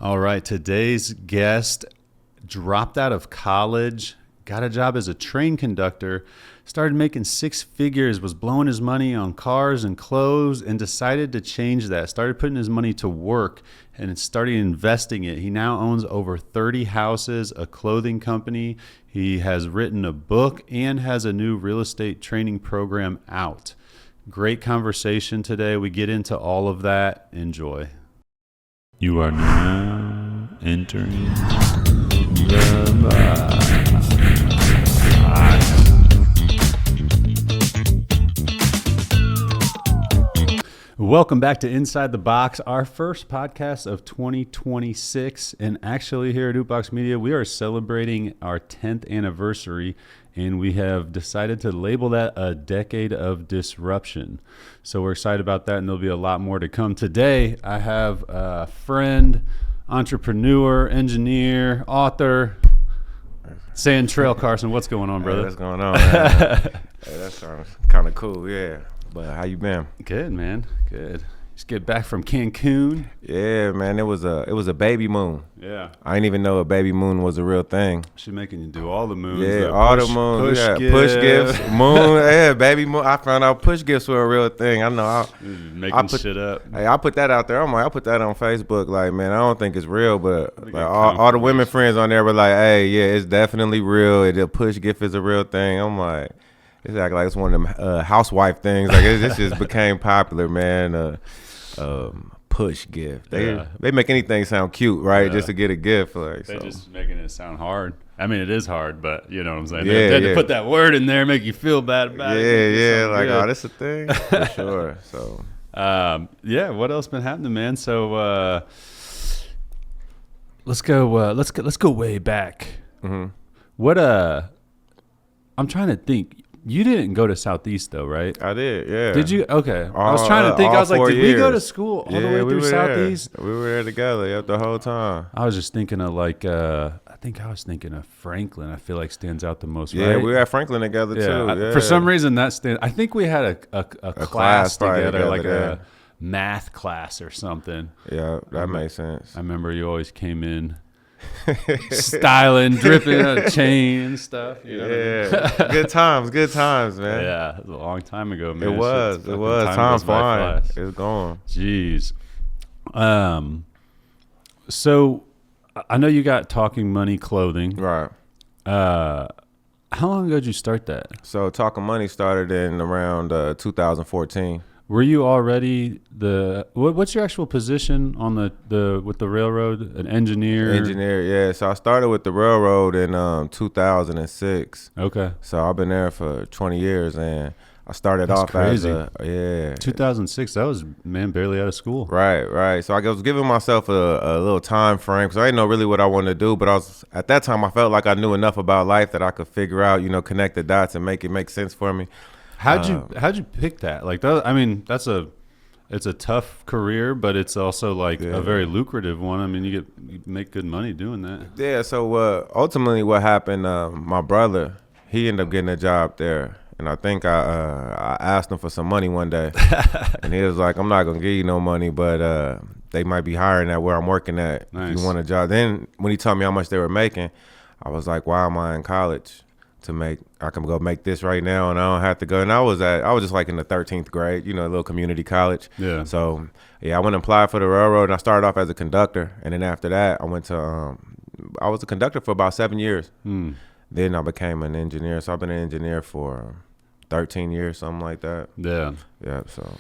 All right, today's guest dropped out of college, got a job as a train conductor, started making six figures, was blowing his money on cars and clothes, and decided to change that. Started putting his money to work and started investing it. He now owns over 30 houses, a clothing company. He has written a book and has a new real estate training program out. Great conversation today. We get into all of that. Enjoy. You are now entering the box. Welcome back to Inside the Box, our first podcast of 2026. And actually here at Box Media, we are celebrating our 10th anniversary, and we have decided to label that a decade of disruption. So we're excited about that, and there'll be a lot more to come. Today, I have a friend, entrepreneur, engineer, author, Santrell Carson. What's going on, brother? Hey, what's going on, man? Hey, that sounds kind of cool, yeah. But how you been? Good, man. Good. Just get back from Cancun. Yeah, man. It was a baby moon. Yeah. I didn't even know a baby moon was a real thing. She's making you do all the moons. Yeah, all the moons. Push gifts, moon. Yeah, baby moon. I found out push gifts were a real thing. I know. Making shit up. Hey, I put that out there. I put that on Facebook. Like, man, I don't think it's real, but like all the women friends on there were like, hey, yeah, it's definitely real. The push gift is a real thing. I'm like, it's like it's one of them housewife things. Like this just became popular, man. Push gift. They make anything sound cute, right? Yeah. Just to get a gift. Like, They're just making it sound hard. I mean, it is hard, but you know what I'm saying? Yeah, they had to put that word in there, make you feel bad about it. Yeah, like, good. oh, this a thing? For sure. So what else been happening, man? So let's go way back. Mm-hmm. I'm trying to think. You didn't go to Southeast though, right? I did, yeah. Did you? Okay. I was trying to think. I was like, did we go to school all the way through Southeast? We were there together the whole time. I was just thinking of like, I think I was thinking of Franklin. I feel like stands out the most. Yeah, right? we were at Franklin together too. Yeah. For some reason that stands. I think we had a class together, like a math class or something. Yeah, that makes sense. I remember you always came in styling, dripping on a chain and stuff. You know Good times, man. Yeah, it was a long time ago, man. It was. Time flying. It was gone. Jeez. So I know you got Talking Money Clothing. Right. How long ago did you start that? So Talking Money started in around 2014. Were you already what's your actual position on the with the railroad? An engineer? Engineer, yeah. So I started with the railroad in 2006. Okay. So I've been there for 20 years, and I started off crazy. as 2006. That was barely out of school. Right. So I was giving myself a little time frame, because I didn't know really what I wanted to do. But at that time I felt like I knew enough about life that I could figure out, connect the dots and make it make sense for me. How'd you pick that? Like that, I mean, it's a tough career, but it's also like a very lucrative one. I mean, you make good money doing that. Yeah. So ultimately, what happened? My brother, he ended up getting a job there, and I think I asked him for some money one day, and he was like, "I'm not gonna give you no money, but they might be hiring at where I'm working at. Nice. If you want a job." Then when he told me how much they were making, I was like, "Why am I in college I can go make this right now, and I don't have to go." And I was just like in the 13th grade, a little community college. Yeah. So I went and applied for the railroad, and I started off as a conductor, and then after that, I went to I was a conductor for about 7 years. Then I became an engineer. So I've been an engineer for 13 years, something like that. Yeah. Yeah. So.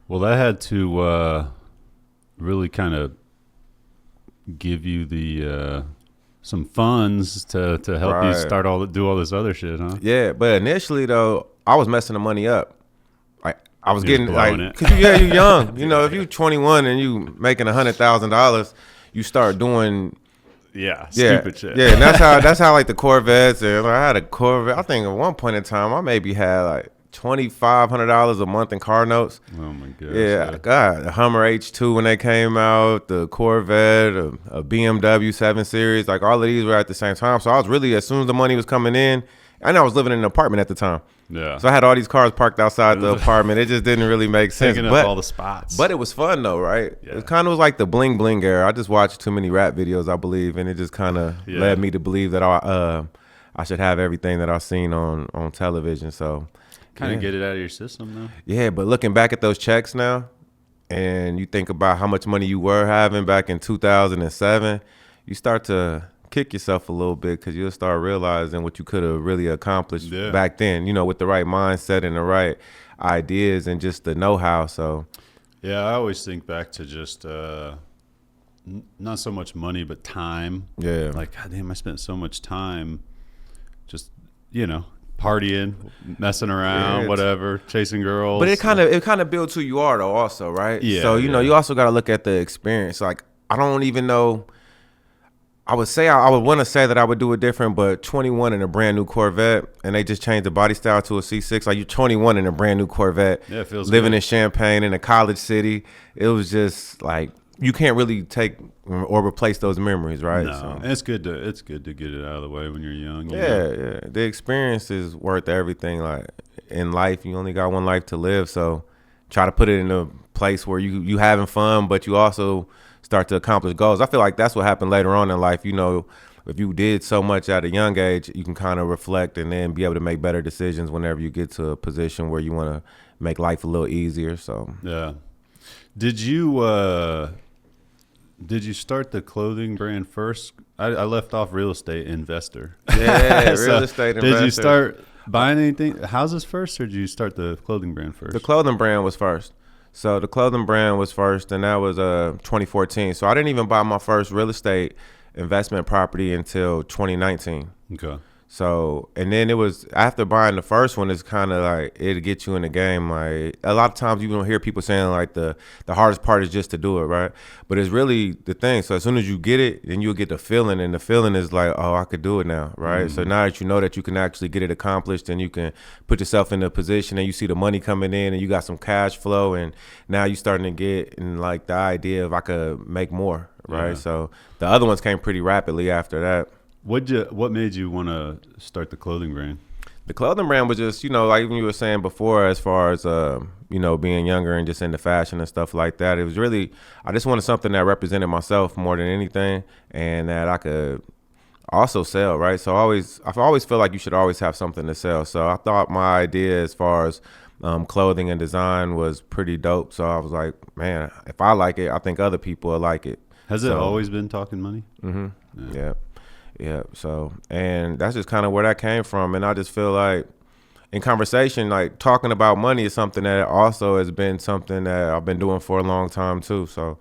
Well, that had to really kind of give you the some funds to help you start do all this other shit, huh? Yeah, but initially though, I was messing the money up. Like I was getting like, cause you're young. If you're 21 and you making $100,000, you start doing stupid shit. Yeah, and that's how like the Corvettes. And I had a Corvette. I think at one point in time I maybe had like $2,500 a month in car notes. Oh my gosh. Yeah, God, the Hummer H2 when they came out, the Corvette, a BMW 7 Series, like all of these were at the same time. So I was really, as soon as the money was coming in, I know I was living in an apartment at the time. Yeah. So I had all these cars parked outside the apartment. It just didn't really make sense. Taking up all the spots. But it was fun though, right? Yeah. It kind of was like the bling bling era. I just watched too many rap videos, I believe, and it just kind of led me to believe that I should have everything that I've seen on television. So kind of get it out of your system though. Yeah, but looking back at those checks now, and you think about how much money you were having back in 2007, you start to kick yourself a little bit because you'll start realizing what you could have really accomplished back then, you know, with the right mindset and the right ideas and just the know-how. So yeah, I always think back to just not so much money but time. Yeah, like, God damn, I spent so much time just, you know, partying, messing around, whatever, chasing girls. But it kind of builds who you are though also, right? Yeah. So you know, you also got to look at the experience. Like, I don't even know, I would want to say that I would do it different, but 21 in a brand new Corvette, and they just changed the body style to a C6. Like, you're 21 in a brand new Corvette, it feels living good. in Champaign in a college city. It was just like, you can't really take or replace those memories, right? No, So, it's good to get it out of the way when you're young. yeah. The experience is worth everything. Like, in life, you only got one life to live, so try to put it in a place where you having fun, but you also start to accomplish goals. I feel like that's what happened later on in life. You know, if you did so much at a young age, you can kind of reflect and then be able to make better decisions whenever you get to a position where you want to make life a little easier. So yeah. Did you start the clothing brand first? I left off real estate investor. Yeah, So real estate investor. Did you start buying anything, houses first, or did you start the clothing brand first? The clothing brand was first. So the clothing brand was first, and that was 2014. So I didn't even buy my first real estate investment property until 2019. Okay. So, and then it was after buying the first one, it's kind of like it'll get you in the game. Like, a lot of times you don't hear people saying like the hardest part is just to do it, right? But it's really the thing. So as soon as you get it, then you'll get the feeling, and the feeling is like, oh, I could do it now, right? So now that you know that you can actually get it accomplished, and you can put yourself in a position, and you see the money coming in, and you got some cash flow, and now you starting to get in like the idea of I could make more, right? Yeah. So the other ones came pretty rapidly after that. What made you want to start the clothing brand? The clothing brand was just, you know, like you were saying before, as far as, you know, being younger and just into fashion and stuff like that. It was really, I just wanted something that represented myself more than anything, and that I could also sell, right? So I've always feel like you should always have something to sell. So I thought my idea as far as clothing and design was pretty dope. So I was like, man, if I like it, I think other people will like it. Has it always been talking money? Mm-hmm. Yeah. Yeah. So, and that's just kind of where that came from. And I just feel like in conversation, like talking about money is something that also has been something that I've been doing for a long time too. So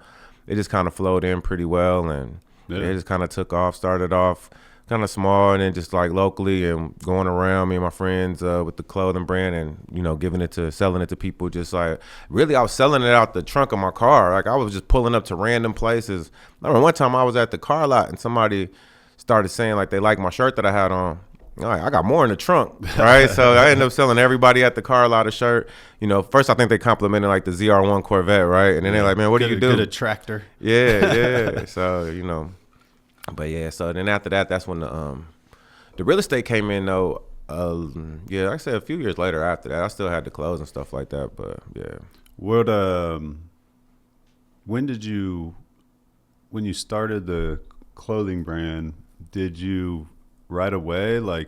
it just kind of flowed in pretty well, and it just kind of took off, started off kind of small, and then just like locally and going around, me and my friends with the clothing brand, and, you know, selling it to people. Just like, really, I was selling it out the trunk of my car. Like, I was just pulling up to random places. I remember one time I was at the car lot, and somebody started saying like they liked my shirt that I had on. All right, I got more in the trunk, right? So I ended up selling everybody at the car lot a shirt. You know, first I think they complimented like the ZR1 Corvette, right? And then they're like, man, what do you do? Get a tractor. Yeah. So, you know, but yeah. So then after that, that's when the real estate came in though. Yeah, like I said, a few years later after that, I still had the clothes and stuff like that. But yeah. What? When you started the clothing brand, did you right away like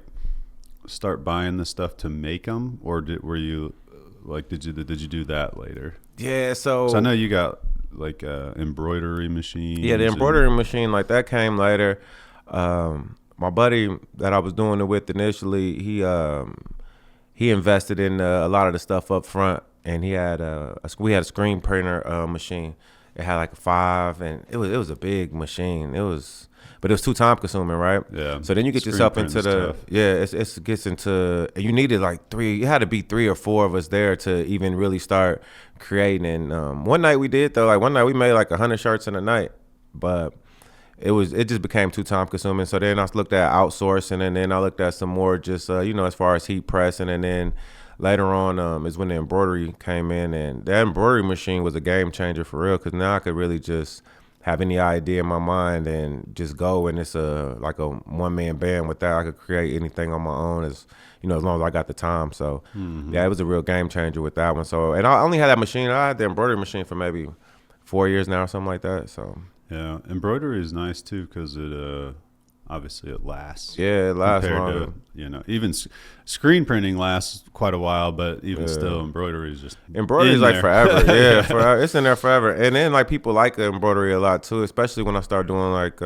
start buying the stuff to make them, or did you do that later? Yeah, so I know you got like embroidery machine. Yeah, the embroidery machine, like that came later. My buddy that I was doing it with initially, he invested in a lot of the stuff up front, and we had a screen printer machine. It had like a 5, and it was a big machine. But it was too time consuming, right? Yeah. So then you get yourself into it gets into, you needed like 3. It had to be 3 or 4 of us there to even really start creating. And one night we did though. Like one night we made like 100 shirts in a night, but it just became too time consuming. So then I looked at outsourcing, and then I looked at some more just you know, as far as heat pressing, and then later on is when the embroidery came in, and that embroidery machine was a game changer for real, because now I could really just have any idea in my mind and just go, and it's like a one-man band with that. I could create anything on my own as long as I got the time. So yeah, it was a real game changer with that one. So, and I only had that machine. I had the embroidery machine for maybe 4 years now or something like that. So yeah, embroidery is nice too because it obviously it lasts. Yeah, it lasts longer. Even screen printing lasts quite a while, but even still, embroidery is just like forever. Yeah, forever. It's in there forever. And then like people like embroidery a lot too, especially when I start doing like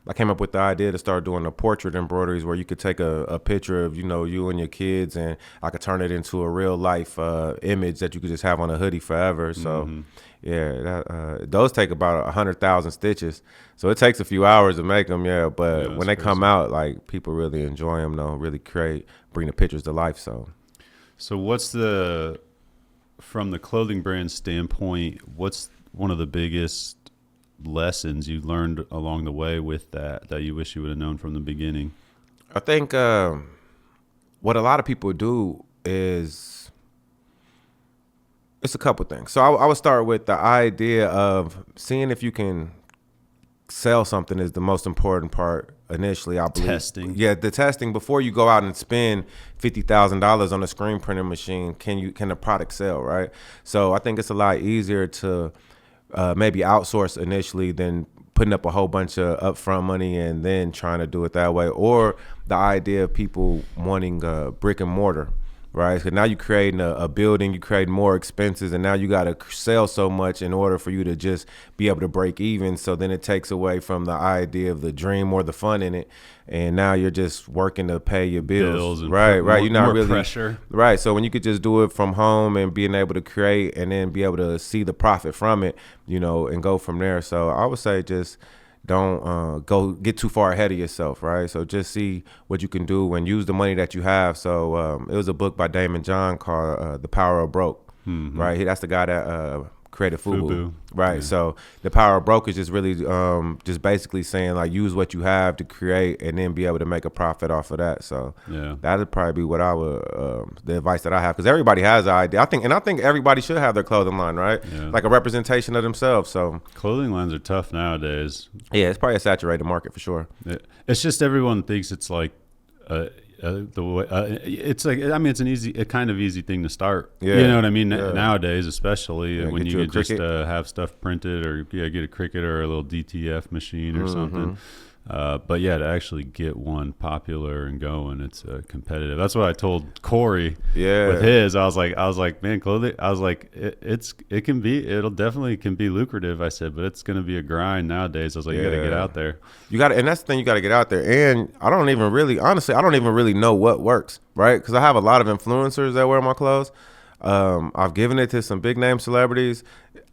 I came up with the idea to start doing the portrait embroideries where you could take a picture of you and your kids, and I could turn it into a real life image that you could just have on a hoodie forever. So yeah, those take about 100,000 stitches, so it takes a few hours to make them. Yeah, but when they come out, like people really enjoy them though, really bring the pictures to life. So what's from the clothing brand standpoint, what's one of the biggest lessons you learned along the way with that you wish you would have known from the beginning? I think what a lot of people do is it's a couple things. So I would start with the idea of seeing if you can sell something is the most important part initially, I believe. Testing. Yeah, the testing before you go out and spend $50,000 on a screen printing machine. Can the product sell, right? So I think it's a lot easier to maybe outsource initially than putting up a whole bunch of upfront money and then trying to do it that way. Or the idea of people wanting brick and mortar, right? So now you're creating a building, you create more expenses, and now you got to sell so much in order for you to just be able to break even. So then it takes away from the idea of the dream or the fun in it. And now you're just working to pay your bills, right? You're not really pressure, right? So when you could just do it from home and being able to create and then be able to see the profit from it, and go from there. So I would say just don't go get too far ahead of yourself, right? So just see what you can do and use the money that you have. So it was a book by Damon John called The Power of Broke, right? That's the guy that created FUBU, right? Yeah. So The Power of Broke is just really just basically saying like use what you have to create and then be able to make a profit off of that. So that would probably be what I would the advice that I have, because everybody has an idea. I think everybody should have their clothing line, right? Like a representation of themselves. So clothing lines are tough nowadays. Yeah, it's probably a saturated market for sure. It's just everyone thinks it's like the way it's like, I mean, it's a kind of easy thing to start. You know what I mean? Nowadays, especially when you could just have stuff printed or get a Cricut or a little DTF machine or something. But yeah, to actually get one popular and going, it's competitive. That's what I told Corey with his. I was like, man, clothing. I was like, it'll definitely can be lucrative. I said, but it's going to be a grind nowadays. I was like, you got to get out there. And that's the thing, you got to get out there. And I don't even really know what works, right? Because I have a lot of influencers that wear my clothes. I've given it to some big name celebrities.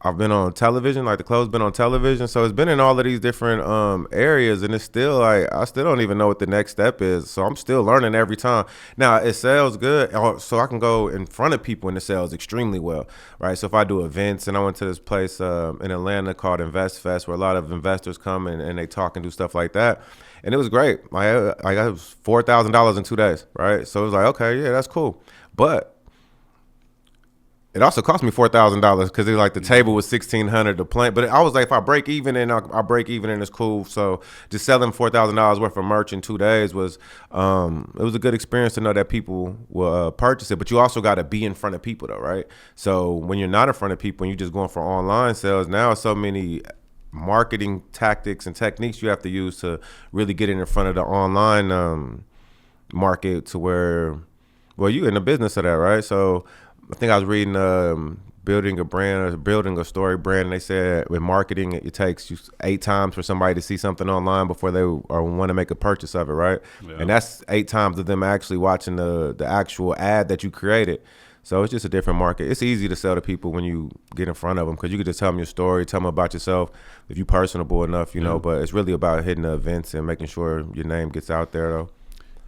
I've been on television, like the clothes been on television. So it's been in all of these different areas, and it's still like, I still don't even know what the next step is. So I'm still learning every time. Now it sells good, so I can go in front of people and it sells extremely well, right? So if I do events, and I went to this place in Atlanta called Invest Fest, where a lot of investors come and they talk and do stuff like that. And it was great. Like it was $4,000 in 2 days, right? So it was like, okay, yeah, that's cool. But it also cost me $4,000 because like the table was $1,600 to plant. But I was like, if I break even and I break even and it's cool. So just selling $4,000 worth of merch in 2 days was it was a good experience to know that people will purchase it. But you also got to be in front of people though, right? So when you're not in front of people and you're just going for online sales, now so many marketing tactics and techniques you have to use to really get in front of the online market to where, well, you're in the business of that, right? So I think I was reading building a brand or building a story brand, and they said with marketing it takes you 8 times for somebody to see something online before they want to make a purchase of it, right? And that's 8 times of them actually watching the actual ad that you created. So it's just a different market. It's easy to sell to people when you get in front of them, because you can just tell them your story, tell them about yourself if you're personable enough, you know. But it's really about hitting the events and making sure your name gets out there though.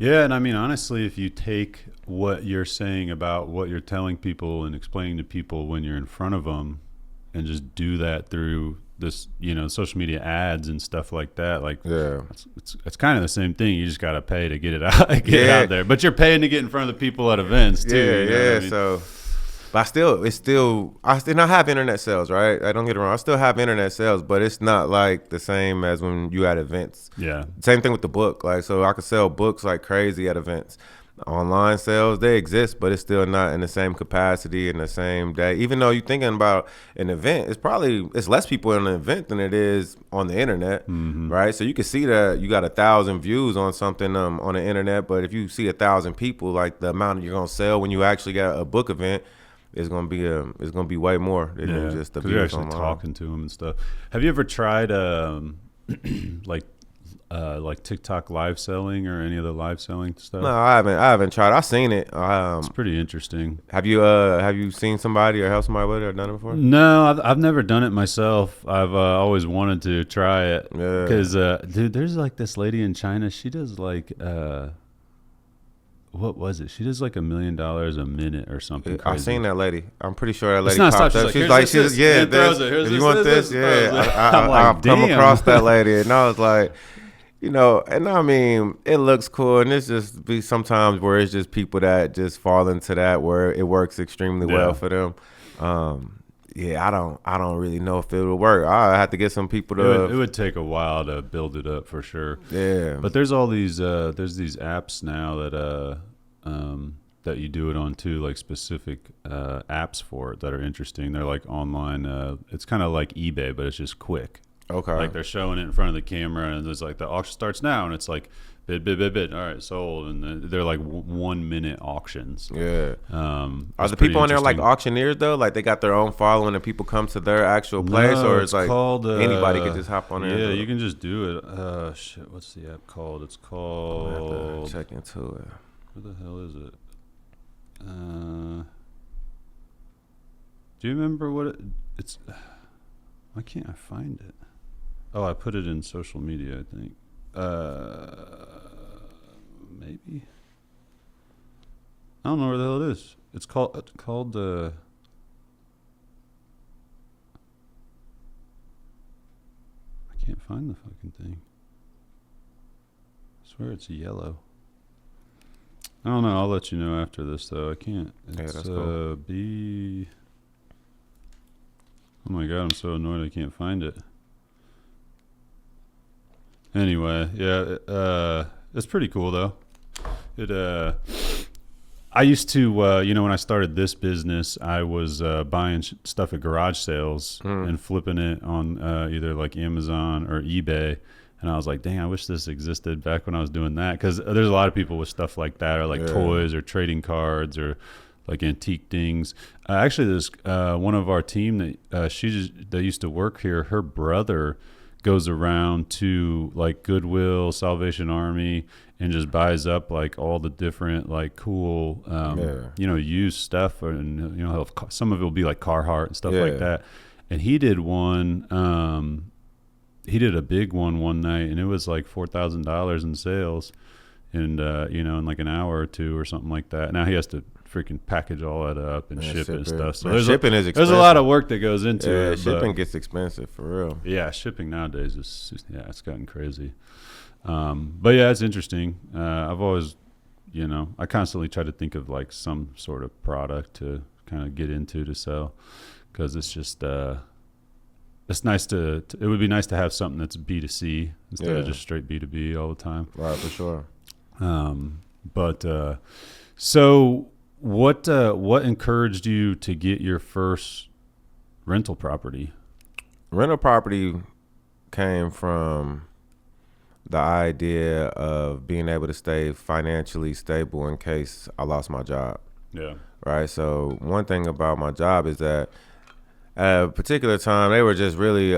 Yeah, and I mean, honestly, if you take what you're saying about what you're telling people and explaining to people when you're in front of them and just do that through this, social media ads and stuff like that, like it's kind of the same thing. You just got to pay to get it out, it out there. But you're paying to get in front of the people at events too. Yeah, I mean? But I still not have internet sales, right? I don't get it wrong. I still have internet sales, but it's not like the same as when you at events. Yeah. Same thing with the book. Like, so I could sell books like crazy at events. Online sales, they exist, but it's still not in the same capacity in the same day. Even though you're thinking about an event, it's less people in an event than it is on the internet, right? So you can see that you got 1,000 views on something on the internet, but if you see 1,000 people, like the amount you're gonna sell when you actually got a book event is gonna be way more than just the views you're actually online. talking to them and stuff. Have you ever tried like TikTok live selling or any of the live selling stuff? No, I haven't tried. I've seen it. It's pretty interesting. Have you seen somebody or helped somebody with it or done it before? No, I've never done it myself. I've always wanted to try it because dude, there's like this lady in China. She does like what was it? She does like $1 million a minute or something crazy. I've seen that lady. I'm pretty sure that lady It's not popped up. She's like, yeah, if you want this, I've come across that lady, and I was like, you know, and I mean, it looks cool, and it's just be sometimes where it's just people that just fall into that where it works extremely well for them. I don't really know if it would work. I have to get some people to. It would take a while to build it up for sure. Yeah, but there's all these there's these apps now that you do it on too, like specific apps for it that are interesting. They're like online. It's kind of like eBay, but it's just quick. Okay. Like they're showing it in front of the camera, and it's like the auction starts now, and it's like bid, bid, bid, bid. All right, sold, and they're like 1 minute auctions. Yeah. Are the people on there like auctioneers though? Like they got their own following, and people come to their actual place, or it's like called, anybody can just hop on there? Yeah, you can just do it. Shit, what's the app called? It's called. I have to check into it. What the hell is it? Do you remember what it's? Why can't I find it? Oh, I put it in social media, I think. Maybe. I don't know where the hell it is. It's called I can't find the fucking thing. I swear it's yellow. I don't know. I'll let you know after this, though. I can't. It's that's cool. Oh my god, I'm so annoyed I can't find it. Anyway, yeah, it's pretty cool though. I used to, when I started this business, I was buying stuff at garage sales and flipping it on either like Amazon or eBay. And I was like, dang, I wish this existed back when I was doing that. Because there's a lot of people with stuff like that, or like toys or trading cards or like antique things. Actually, there's one of our team that used to work here, her brother goes around to like Goodwill, Salvation Army, and just buys up like all the different like cool, used stuff. And, some of it will be like Carhartt and stuff like that. And he did one, he did a big one night, and it was like $4,000 in sales, and in like an hour or two or something like that. Now he has to freaking package all that up and ship it and stuff. So shipping is expensive. There's a lot of work that goes into it. Shipping gets expensive for real. Yeah, shipping nowadays it's gotten crazy. But yeah, it's interesting. I've always, I constantly try to think of like some sort of product to kind of get into to sell, because it's just it's nice it would be nice to have something that's B2C instead of just straight B2B all the time. Right, for sure. So what encouraged you to get your first rental property? Rental property came from the idea of being able to stay financially stable in case I lost my job. Yeah. Right. So one thing about my job is that at a particular time, they were just really, they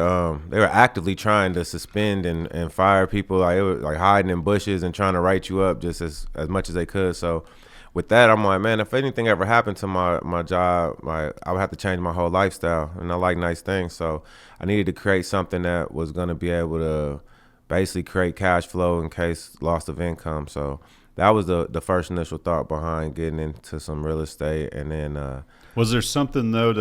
were actively trying to suspend and fire people. Like, it was like hiding in bushes and trying to write you up just as much as they could. So with that, I'm like, man, if anything ever happened to my job, I would have to change my whole lifestyle. And I like nice things. So I needed to create something that was going to be able to basically create cash flow in case loss of income. So that was the first initial thought behind getting into some real estate. And then was there something though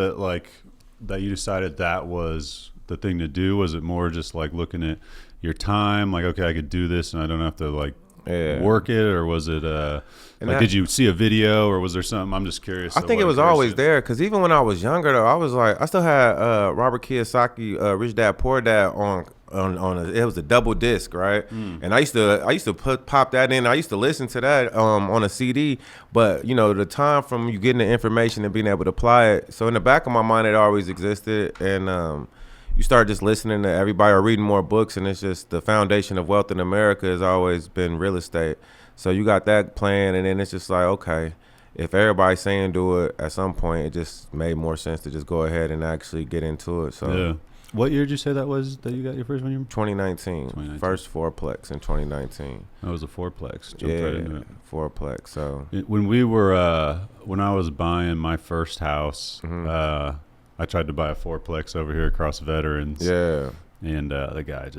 that you decided that was the thing to do? Was it more just like looking at your time, like, okay, I could do this and I don't have to like work it, or was it did you see a video, or was there something? I'm just curious. I think it was always there, because even when I was younger though, I was like, I still had Robert Kiyosaki, Rich Dad Poor Dad on it was a double disc, right? And I used to pop that in. I used to listen to that on a CD, but you know, the time from you getting the information and being able to apply it. So in the back of my mind, it always existed, and you start just listening to everybody or reading more books, and it's just the foundation of wealth in America has always been real estate. So you got that plan, and then it's just like, okay, if everybody's saying do it, at some point it just made more sense to just go ahead and actually get into it. So yeah. What year did you say that was that you got your first one? 2019. First fourplex in 2019. That was a fourplex. Jumped right into it. Fourplex. So when I was buying my first house, I tried to buy a fourplex over here across Veterans. Yeah. And the guy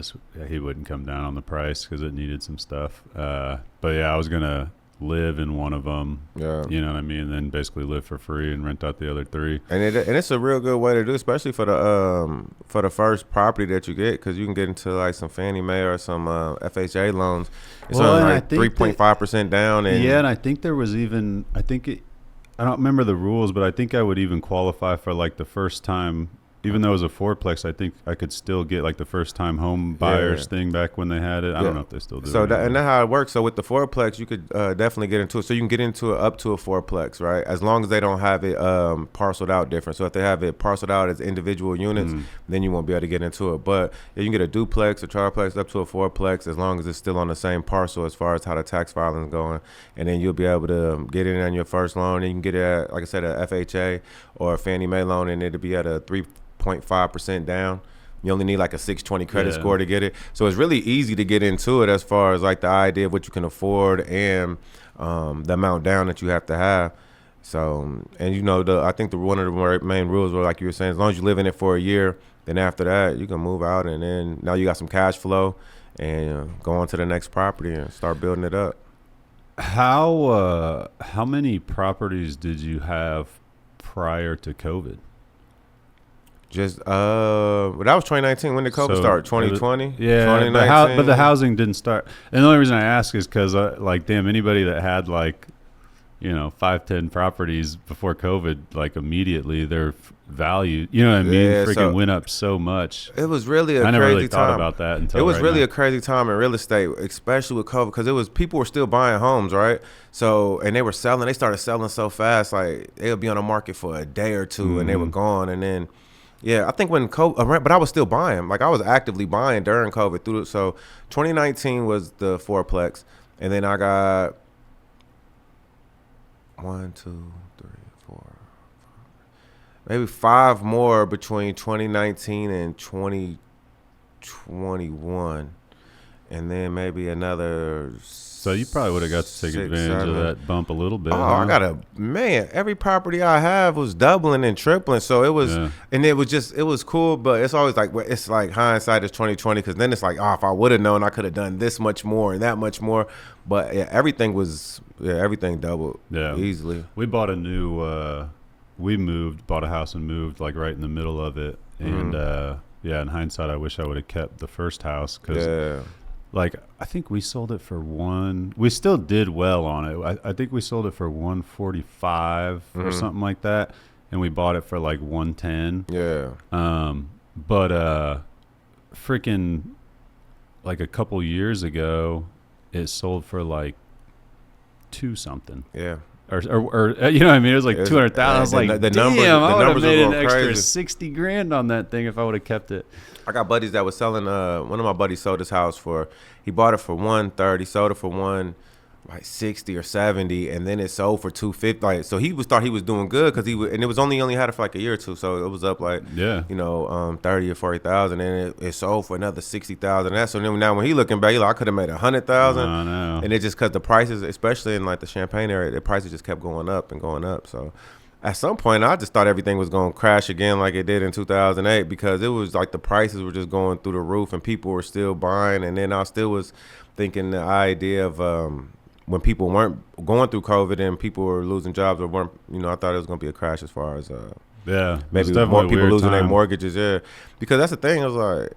he wouldn't come down on the price because it needed some stuff. But yeah, I was gonna live in one of them. Yeah. You know what I mean? And then basically live for free and rent out the other three. And it's a real good way to do, especially for the first property that you get, because you can get into like some Fannie Mae or some FHA loans. It's only like 3.5% down. And I think there was even I don't remember the rules, but I think I would even qualify for like the first time. Even though it was a fourplex, I think I could still get like the first time home buyers thing back when they had it. I don't know if they still do. So that's how it works. So with the fourplex, you could definitely get into it. So you can get into it up to a fourplex, right? As long as they don't have it parceled out different. So if they have it parceled out as individual units, then you won't be able to get into it. But you can get a duplex, a triplex, up to a fourplex, as long as it's still on the same parcel as far as how the tax filing is going. And then you'll be able to get it on your first loan. And you can get it at, like I said, a FHA or a Fannie Mae loan, and it'll be at a 3.5% down. You only need like a 620 credit score to get it. So it's really easy to get into it as far as like the idea of what you can afford and the amount down that you have to have. So, and you know, I think one of the main rules were, like you were saying, as long as you live in it for a year, then after that you can move out, and then now you got some cash flow and go on to the next property and start building it up. How many properties did you have prior to COVID? Just but that was 2019. When did COVID start? 2020. Yeah, 2019. But the housing didn't start. And the only reason I ask is because like, damn, anybody that had like, 5-10 properties before COVID, like immediately their value, you know what I mean, went up so much. It was really a crazy time. I never really thought about that until it was really a crazy time in real estate, especially with COVID, because people were still buying homes, right? So, and they started selling so fast, like they would be on the market for a day or two and they were gone, and then. Yeah, I think when COVID, but I was still buying. Like I was actively buying during COVID. So 2019 was the fourplex, and then I got 1, 2, 3, 4, 5, maybe 5 more between 2019 and 2021, and then maybe another. So you probably would have got to take advantage of that bump a little bit. Oh, I got every property I have was doubling and tripling. So it was, and it was cool, but it's always like, it's like hindsight is 2020. Cause then it's like, if I would have known, I could have done this much more and that much more. But everything doubled easily. We bought a new, bought a house and moved like right in the middle of it. And in hindsight, I wish I would have kept the first house. Cause like, I think we sold it for we still did well on it. I think we sold it for 145 or something like that. And we bought it for like 110. Yeah. But freaking like a couple years ago, it sold for like 2 something. Yeah. Or you know what I mean? It was like 200,000. I was like, damn, I would have made an extra 60 grand on that thing if I would have kept it. I got buddies that was selling. One of my buddies sold his house he bought it for 130, sold it for 160 or 70, and then it sold for 250. Like, so he thought he was doing good because and it was only had it for like a year or two, so it was up like 30 or 40,000, and it sold for another 60,000. That, so then now when he looking back, I could have made 100,000. I know. And it just because the prices, especially in like the Champaign area, the prices just kept going up and going up. So at some point, I just thought everything was going to crash again like it did in 2008, because it was like the prices were just going through the roof and people were still buying. And then I still was thinking the idea of when people weren't going through COVID and people were losing jobs or weren't, I thought it was going to be a crash as far as maybe more people losing their mortgages. Yeah, because that's the thing. It was like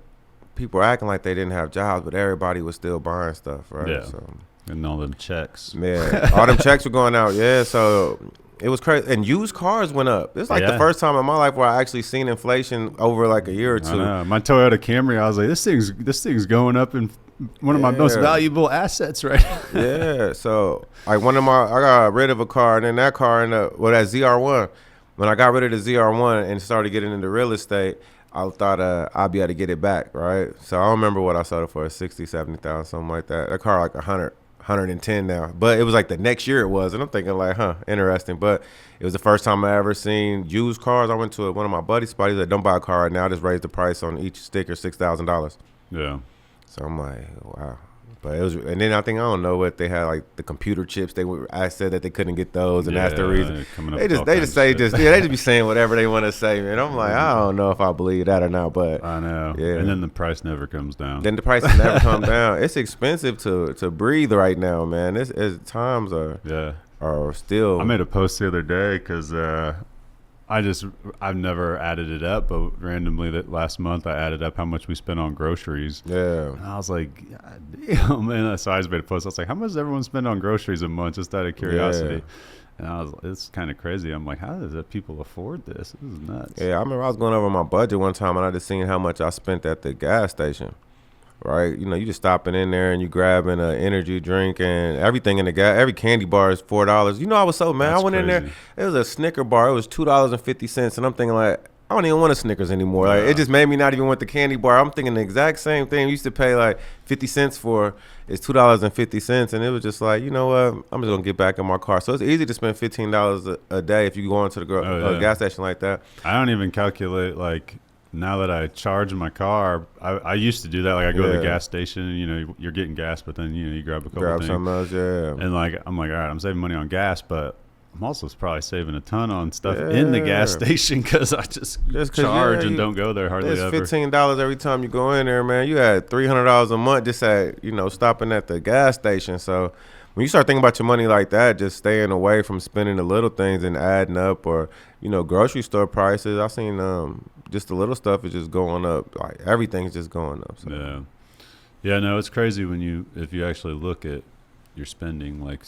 people were acting like they didn't have jobs, but everybody was still buying stuff, right? Yeah. So. And all them checks. Man, all them checks were going out. Yeah, so it was crazy. And used cars went up. It's like the first time in my life where I actually seen inflation over like a year or two. I know. My Toyota Camry, I was like, this thing's going up in one of my most valuable assets right now. Yeah, so like I got rid of a car, and then that car that ZR1. When I got rid of the ZR1 and started getting into real estate, I thought I'd be able to get it back, right? So I don't remember what I sold it for, 60, 70,000, something like that. That car like 110 now. But it was like the next year it was, and I'm thinking like, interesting. But it was the first time I ever seen used cars. I went to one of my buddies' spot. He said, don't buy a car right now. Just raise the price on each sticker $6,000. Yeah. So I'm like, wow. But it was, and then I don't know what they had, like the computer chips. I said that they couldn't get those, and that's the reason. They just be saying whatever they want to say, man. I'm like, I don't know if I believe that or not, but I know. Yeah. And then the price never comes down. Then the prices never come down. It's expensive to breathe right now, man. Times are still. I made a post the other day because I've never added it up, but randomly that last month I added up how much we spent on groceries. Yeah. And I was like, God damn, man. So I just made a post. I was like, how much does everyone spend on groceries a month, just out of curiosity? Yeah. And it's kind of crazy. I'm like, how does people afford this? This is nuts. Yeah, I remember I was going over my budget one time, and I just seen how much I spent at the gas station. Right, you just stopping in there and you grabbing an energy drink and everything in the gas. Every candy bar is $4. I was so mad. I went in there. It was a Snicker bar. It was $2.50, and I'm thinking like, I don't even want a Snickers anymore. Like, it just made me not even want the candy bar. I'm thinking the exact same thing. We used to pay like 50 cents for. It's $2.50, and it was just like, you know what? I'm just gonna get back in my car. So it's easy to spend $15 a day if you go into the gas station like that. I don't even calculate like. Now that I charge my car, I used to do that. Like I go to the gas station, and you're getting gas, but then you grab a couple things. Something else, yeah. And like I'm like, all right, I'm saving money on gas, but I'm also probably saving a ton on stuff in the gas station because I just charge and don't go there hardly ever. It's $15 every time you go in there, man. You had $300 a month just at stopping at the gas station. So when you start thinking about your money like that, just staying away from spending the little things and adding up, or grocery store prices. I seen just the little stuff is just going up. Like everything's just going up. So. Yeah. No, it's crazy if you actually look at your spending. Like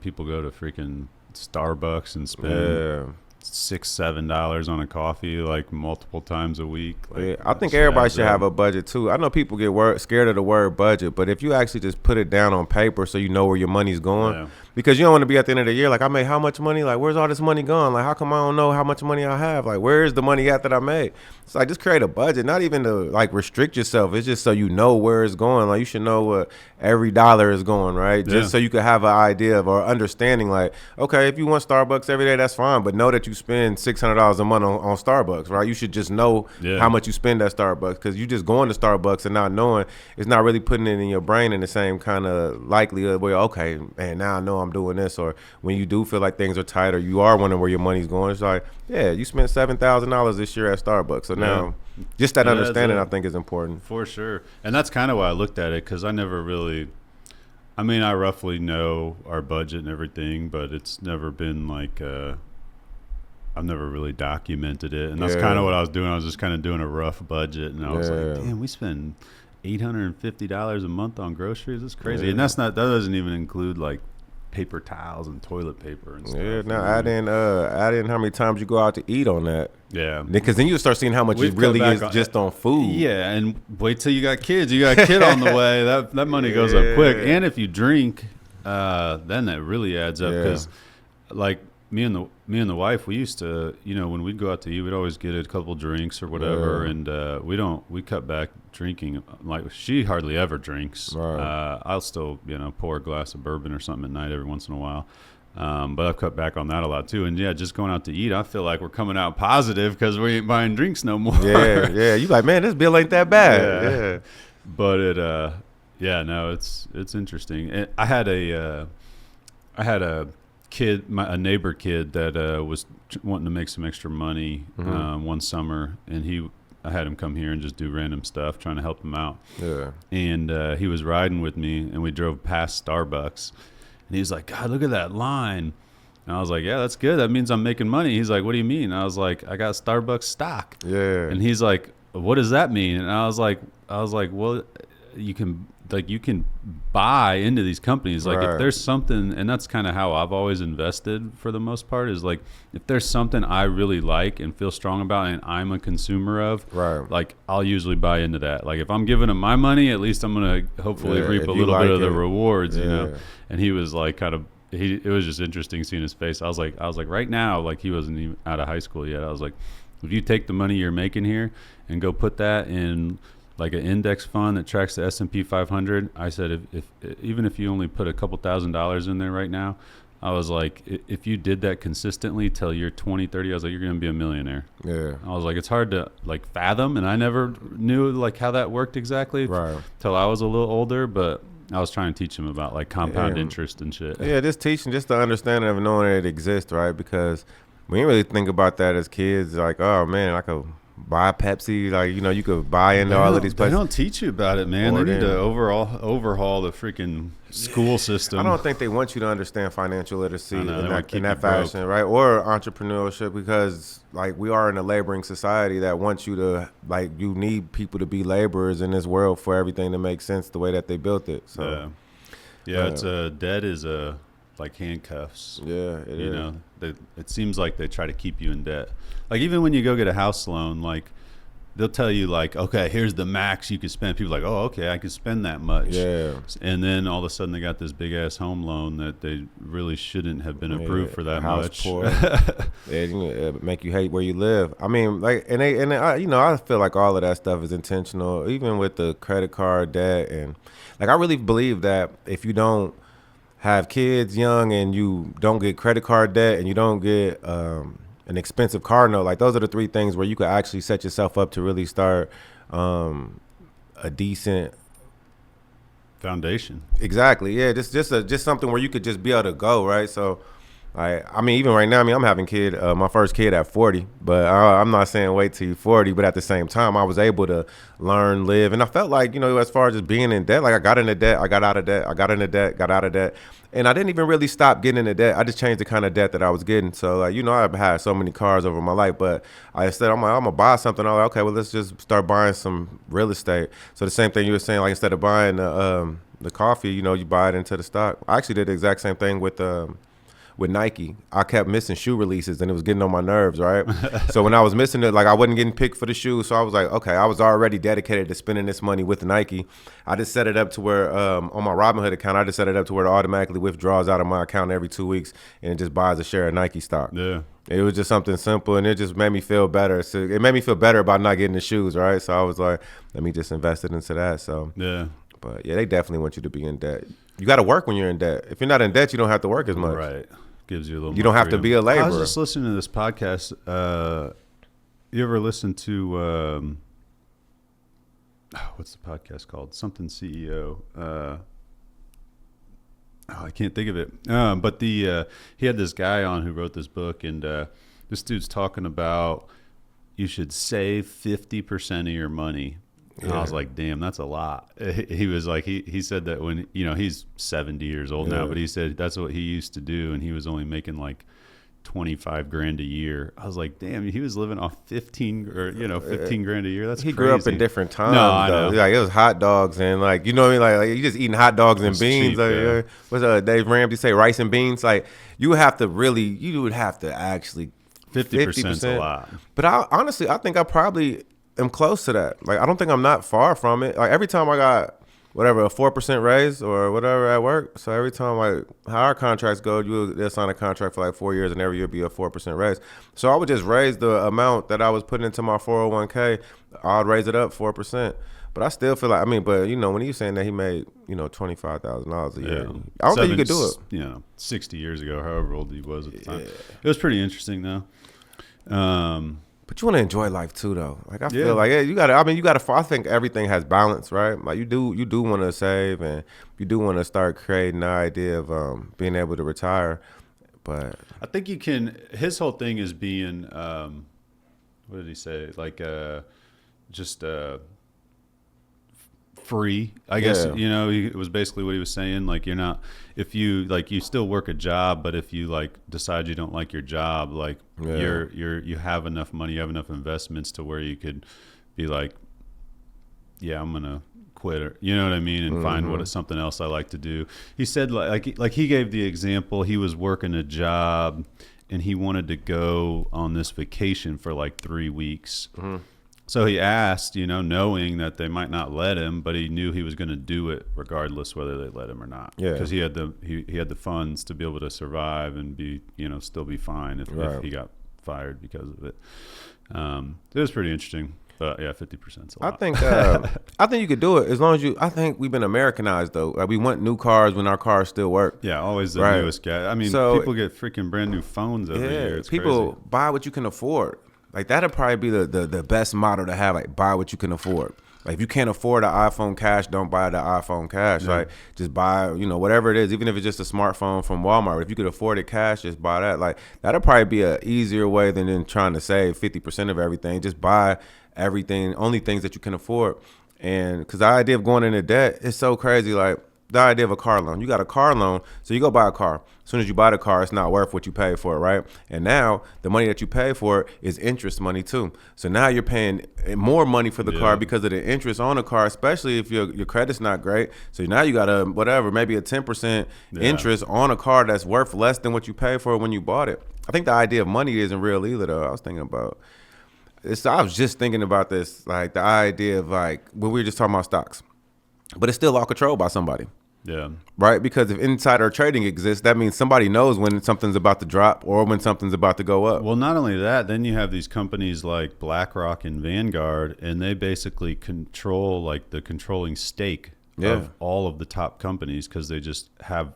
people go to freaking Starbucks and spend $6-7 on a coffee like multiple times a week. Like, I think everybody should have a budget too. I know people get scared of the word budget, but if you actually just put it down on paper so you know where your money's going, because you don't want to be at the end of the year like, I made how much money? Like, where's all this money gone? Like, how come I don't know how much money I have? Like, where is the money at that I made? It's like, just create a budget, not even to like restrict yourself. It's just so you know where it's going. Like, you should know what every dollar is going, right? Just so you could have an idea of or understanding. Like, okay, if you want Starbucks every day, that's fine, but know that you spend $600 a month on Starbucks, right? You should just know how much you spend at Starbucks, because you just going to Starbucks and not knowing, it's not really putting it in your brain in the same kind of likelihood where, okay, man, now I know I'm doing this. Or when you do feel like things are tight or you are wondering where your money's going, it's like, you spent $7,000 this year at Starbucks. So now just that understanding I think is important. For sure. And that's kind of why I looked at it, because I never really, I roughly know our budget and everything, but it's never been like I've never really documented it. And that's kind of what I was doing. I was just kind of doing a rough budget, and I was like, damn, we spend $850 a month on groceries. That's crazy. And that doesn't even include like paper towels and toilet paper and stuff. Yeah, now add in how many times you go out to eat on that. Yeah. Because then you start seeing how much it really is just on food. Yeah, and wait till you got kids. You got a kid on the way. That money goes up quick. And if you drink, then that really adds up, because like me and the wife, we used to, when we'd go out to eat, we'd always get a couple drinks or whatever, and we cut back drinking. Like, she hardly ever drinks. Right. I'll still pour a glass of bourbon or something at night every once in a while, but I've cut back on that a lot too. And just going out to eat, I feel like we're coming out positive because we ain't buying drinks no more. You like, man, this bill ain't that bad. But it's interesting. And I had a kid, a neighbor kid that was wanting to make some extra money one summer, and I had him come here and just do random stuff, trying to help him out. Yeah. And he was riding with me, and we drove past Starbucks, and he was like, God, look at that line. And I was like, yeah, that's good. That means I'm making money. He's like, what do you mean? And I was like, I got Starbucks stock. Yeah. And he's like, what does that mean? And I was like, well, like you can buy into these companies. Like Right. if there's something, and that's kind of how I've always invested for the most part, is like if there's something I really like and feel strong about and I'm a consumer of, Right. like I'll usually buy into that. Like if I'm giving them my money, at least I'm going to hopefully Yeah, reap if a you little like bit of the it. rewards, you know? Yeah. And he was like it was just interesting seeing his face. I was like right now, like he wasn't even out of high school yet. I was like, if you take the money you're making here and go put that in like an index fund that tracks the S&P 500, I said, if even if you only put a couple $1,000s in there right now, I was like, if you did that consistently till you're 20, 30, I was like, you're going to be a millionaire. Yeah. I was like, it's hard to like fathom. And I never knew like how that worked exactly till I was a little older, but I was trying to teach him about like compound interest and shit. Yeah, just teaching, just the understanding of knowing that it exists, right? Because we didn't really think about that as kids. Like, oh man, I could buy Pepsi. Like, you know, you could buy into all of these places. They don't teach you about it, man. They need to overhaul the freaking school system. I don't think they want you to understand financial literacy in that fashion, broke. right? Or entrepreneurship, because like we are in a laboring society that wants you to, like, you need people to be laborers in this world for everything to make sense the way that they built it. So it's debt is like handcuffs. Yeah, it is. know, it seems like they try to keep you in debt. Like even when you go get a house loan, like they'll tell you like, okay, here's the max you can spend. People are like, oh, okay, I can spend that much. Yeah. And then all of a sudden they got this big ass home loan that they really shouldn't have been approved for that much. Poor. Make you hate where you live. I mean, like, and I feel like all of that stuff is intentional, even with the credit card debt. And like, I really believe that if you don't have kids young and you don't get credit card debt and you don't get an expensive car note, like those are the three things where you could actually set yourself up to really start a decent foundation. Exactly. Yeah. Just something where you could just be able to go, right? So I mean, even right now, I mean, I'm having my first kid at 40, but I'm not saying wait till you're 40, but at the same time, I was able to learn, live. And I felt like, you know, as far as just being in debt, like I got into debt, I got out of debt, I got into debt, got out of debt. And I didn't even really stop getting into debt. I just changed the kind of debt that I was getting. So, like, you know, I've had so many cars over my life, but I said, I'm going to buy something. I'm like, okay, well, let's just start buying some real estate. So the same thing you were saying, like, instead of buying the coffee, you know, you buy it into the stock. I actually did the exact same thing with Nike. I kept missing shoe releases and it was getting on my nerves, right? So when I was missing it, like I wasn't getting picked for the shoes. So I was like, okay, I was already dedicated to spending this money with Nike. I just set it up to where on my Robinhood account, I just set it up to where it automatically withdraws out of my account every 2 weeks and it just buys a share of Nike stock. Yeah. It was just something simple and it just made me feel better. So it made me feel better about not getting the shoes, right? So I was like, let me just invest it into that. So yeah. But yeah, they definitely want you to be in debt. You got to work when you're in debt. If you're not in debt, you don't have to work as much. Right. Gives you a little. You don't have to be a laborer. I was just listening to this podcast. You ever listen to what's the podcast called? Something CEO. I can't think of it. But he had this guy on who wrote this book, and this dude's talking about you should save 50% of your money. And I was like, damn, that's a lot. He was like, he said that when, you know, he's 70 years old now, but he said that's what he used to do. And he was only making like 25 grand a year. I was like, damn, he was living off 15 grand a year. That's he crazy. grew up in different times. No, I know. Like it was hot dogs and like, you know what I mean? Like you just eating hot dogs and beans. Cheap, like, what's Dave Ramsey say? Rice and beans. Like you would have to actually 50% is a lot. But I think I probably am close to that. Like I don't think I'm not far from it. Like every time I got whatever, a 4% raise or whatever at work. So every time like how our contracts go, they'll sign a contract for like 4 years and every year be a 4% raise. So I would just raise the amount that I was putting into my 401k. I'd raise it up 4%. But I still feel like, I mean, but you know, when he was saying that he made, you know, $25,000 a year, I don't think you could do it. You know, 60 years ago, however old he was at the time. It was pretty interesting though. But you want to enjoy life too, though. Like I feel like you got to. I mean, you got to. I think everything has balance, right? Like you do want to save, and you do want to start creating the idea of being able to retire. But I think you can. His whole thing is being. What did he say? Like just free. I guess you know. It was basically what he was saying. Like you're not. If you like, you still work a job, but if you like decide you don't like your job, like you have enough money, you have enough investments to where you could be like, yeah, I'm gonna quit, you know what I mean, and find something else I like to do. He said like he gave the example, he was working a job and he wanted to go on this vacation for like 3 weeks. So he asked, knowing that they might not let him, but he knew he was going to do it regardless whether they let him or not. Yeah, because he had the funds to be able to survive and be, still be fine if he got fired because of it. It was pretty interesting. But yeah, 50%'s a lot. I think you could do it as long as you. I think we've been Americanized though. Like we want new cars when our cars still work. Yeah, always the newest guy. I mean, people get freaking brand new phones every year. It's people crazy. Buy what you can afford. Like that'd probably be the best motto to have. Like buy what you can afford. Like if you can't afford an iPhone cash, don't buy the iPhone cash. Like just buy, whatever it is, even if it's just a smartphone from Walmart. If you could afford it cash, just buy that. Like that'll probably be an easier way than trying to save 50% of everything. Just buy everything, only things that you can afford. And because the idea of going into debt is so crazy. Like the idea of a car loan, you got a car loan, so you go buy a car. As soon as you buy the car, it's not worth what you pay for it, right? And now the money that you pay for it is interest money too. So now you're paying more money for the car because of the interest on the car, especially if your credit's not great. So now you got maybe a 10% interest on a car that's worth less than what you paid for it when you bought it. I think the idea of money isn't real either though. I was just thinking about this, like the idea of like when we were just talking about stocks, but it's still all controlled by somebody. Yeah. Right? Because if insider trading exists, that means somebody knows when something's about to drop or when something's about to go up. Well, not only that, then you have these companies like BlackRock and Vanguard, and they basically control like the controlling stake of all of the top companies because they just have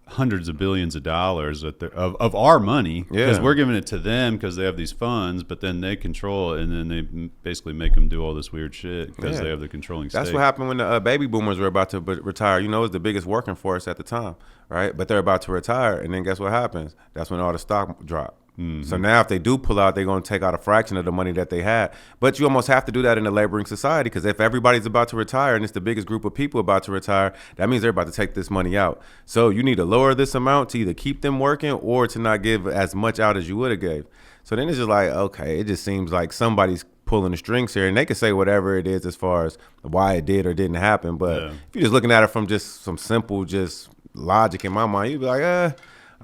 hundreds of billions of dollars of our money because we're giving it to them because they have these funds, but then they control it and then they basically make them do all this weird shit because they have the controlling stake. That's what happened when the baby boomers were about to retire. It was the biggest working force at the time, right? But they're about to retire, and then guess what happens? That's when all the stock dropped. So now if they do pull out, they're going to take out a fraction of the money that they had. But you almost have to do that in a laboring society because if everybody's about to retire and it's the biggest group of people about to retire, that means they're about to take this money out. So you need to lower this amount to either keep them working or to not give as much out as you would have gave. So then it's just like, okay, it just seems like somebody's pulling the strings here, and they can say whatever it is as far as why it did or didn't happen. But if you're just looking at it from just some simple just logic in my mind, you'd be like,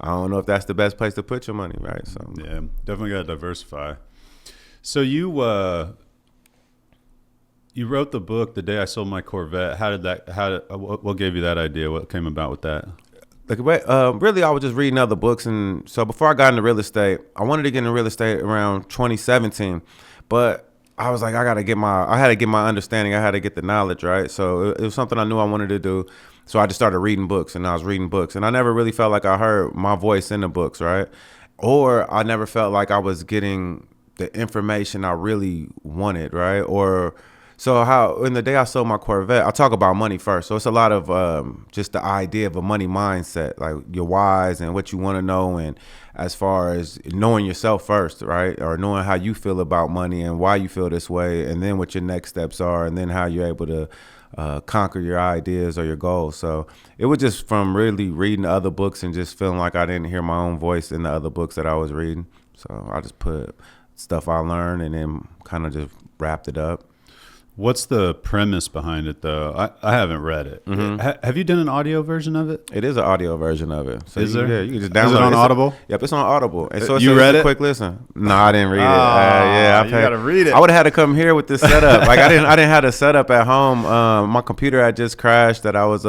I don't know if that's the best place to put your money, right? So yeah, definitely got to diversify. So you wrote the book The Day I Sold My Corvette. What gave you that idea? What came about with that? Really, I was just reading other books, and so before I got into real estate, I wanted to get into real estate around 2017, but I was like, I had to get my understanding, I had to get the knowledge, right? So it was something I knew I wanted to do. So I just started reading books, and I was reading books, and I never really felt like I heard my voice in the books, right? Or I never felt like I was getting the information I really wanted, right? Or so how in The Day I Sold My Corvette, I'll talk about money first. So it's a lot of just the idea of a money mindset, like your whys and what you want to know, and as far as knowing yourself first, right? Or knowing how you feel about money and why you feel this way, and then what your next steps are, and then how you're able to conquer your ideas or your goals. So it was just from really reading other books and just feeling like I didn't hear my own voice in the other books that I was reading. So I just put stuff I learned and then kind of just wrapped it up. What's the premise behind it, though? I haven't read it. Have you done an audio version of it? It is an audio version of it. So is there? Yeah, you can just download it. Is it on Audible? Yep, it's on Audible. And so you read it? Quick listen. No, I didn't read it. You got to read it. I would have had to come here with this setup. Like I didn't have the setup at home. My computer had just crashed that I was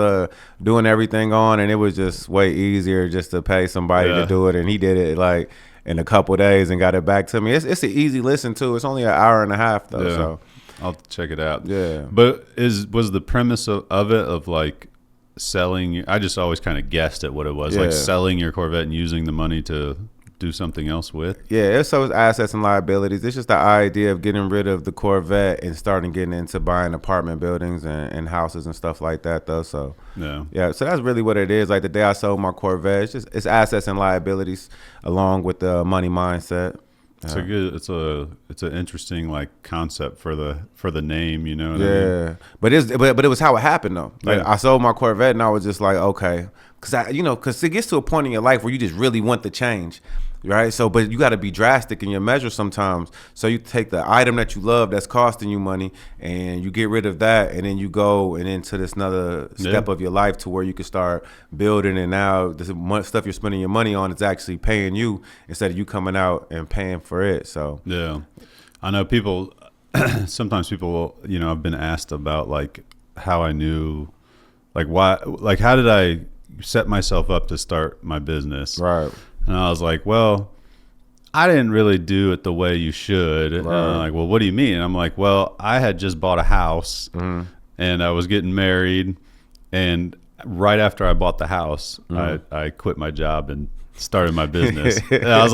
doing everything on, and it was just way easier just to pay somebody to do it, and he did it like in a couple of days and got it back to me. It's an easy listen too. It's only an hour and a half though. Yeah. So I'll check it out. Yeah. But was the premise of it of like selling? I just always kind of guessed at what it was, like selling your Corvette and using the money to do something else with. Yeah, it's assets and liabilities. It's just the idea of getting rid of the Corvette and starting getting into buying apartment buildings and houses and stuff like that though. So yeah, so that's really what it is. Like The Day I Sold My Corvette, it's assets and liabilities along with the money mindset. It's a good. It's an interesting like concept for the name, you know. What I mean? But it was how it happened though. Like I sold my Corvette and I was just like, okay, because it gets to a point in your life where you just really want the change. right? So, but you got to be drastic in your measure sometimes. So you take the item that you love that's costing you money, and you get rid of that, and then you go and into this another step of your life to where you can start building. And now this stuff you're spending your money on is actually paying you instead of you coming out and paying for it. So yeah, I know people. Sometimes people will, I've been asked about like how I knew, like why, like how did I set myself up to start my business? Right. And I was like, well, I didn't really do it the way you should. Right. And I'm like, well, what do you mean? And I'm like, well, I had just bought a house and I was getting married. And right after I bought the house, I quit my job and started my business. And I was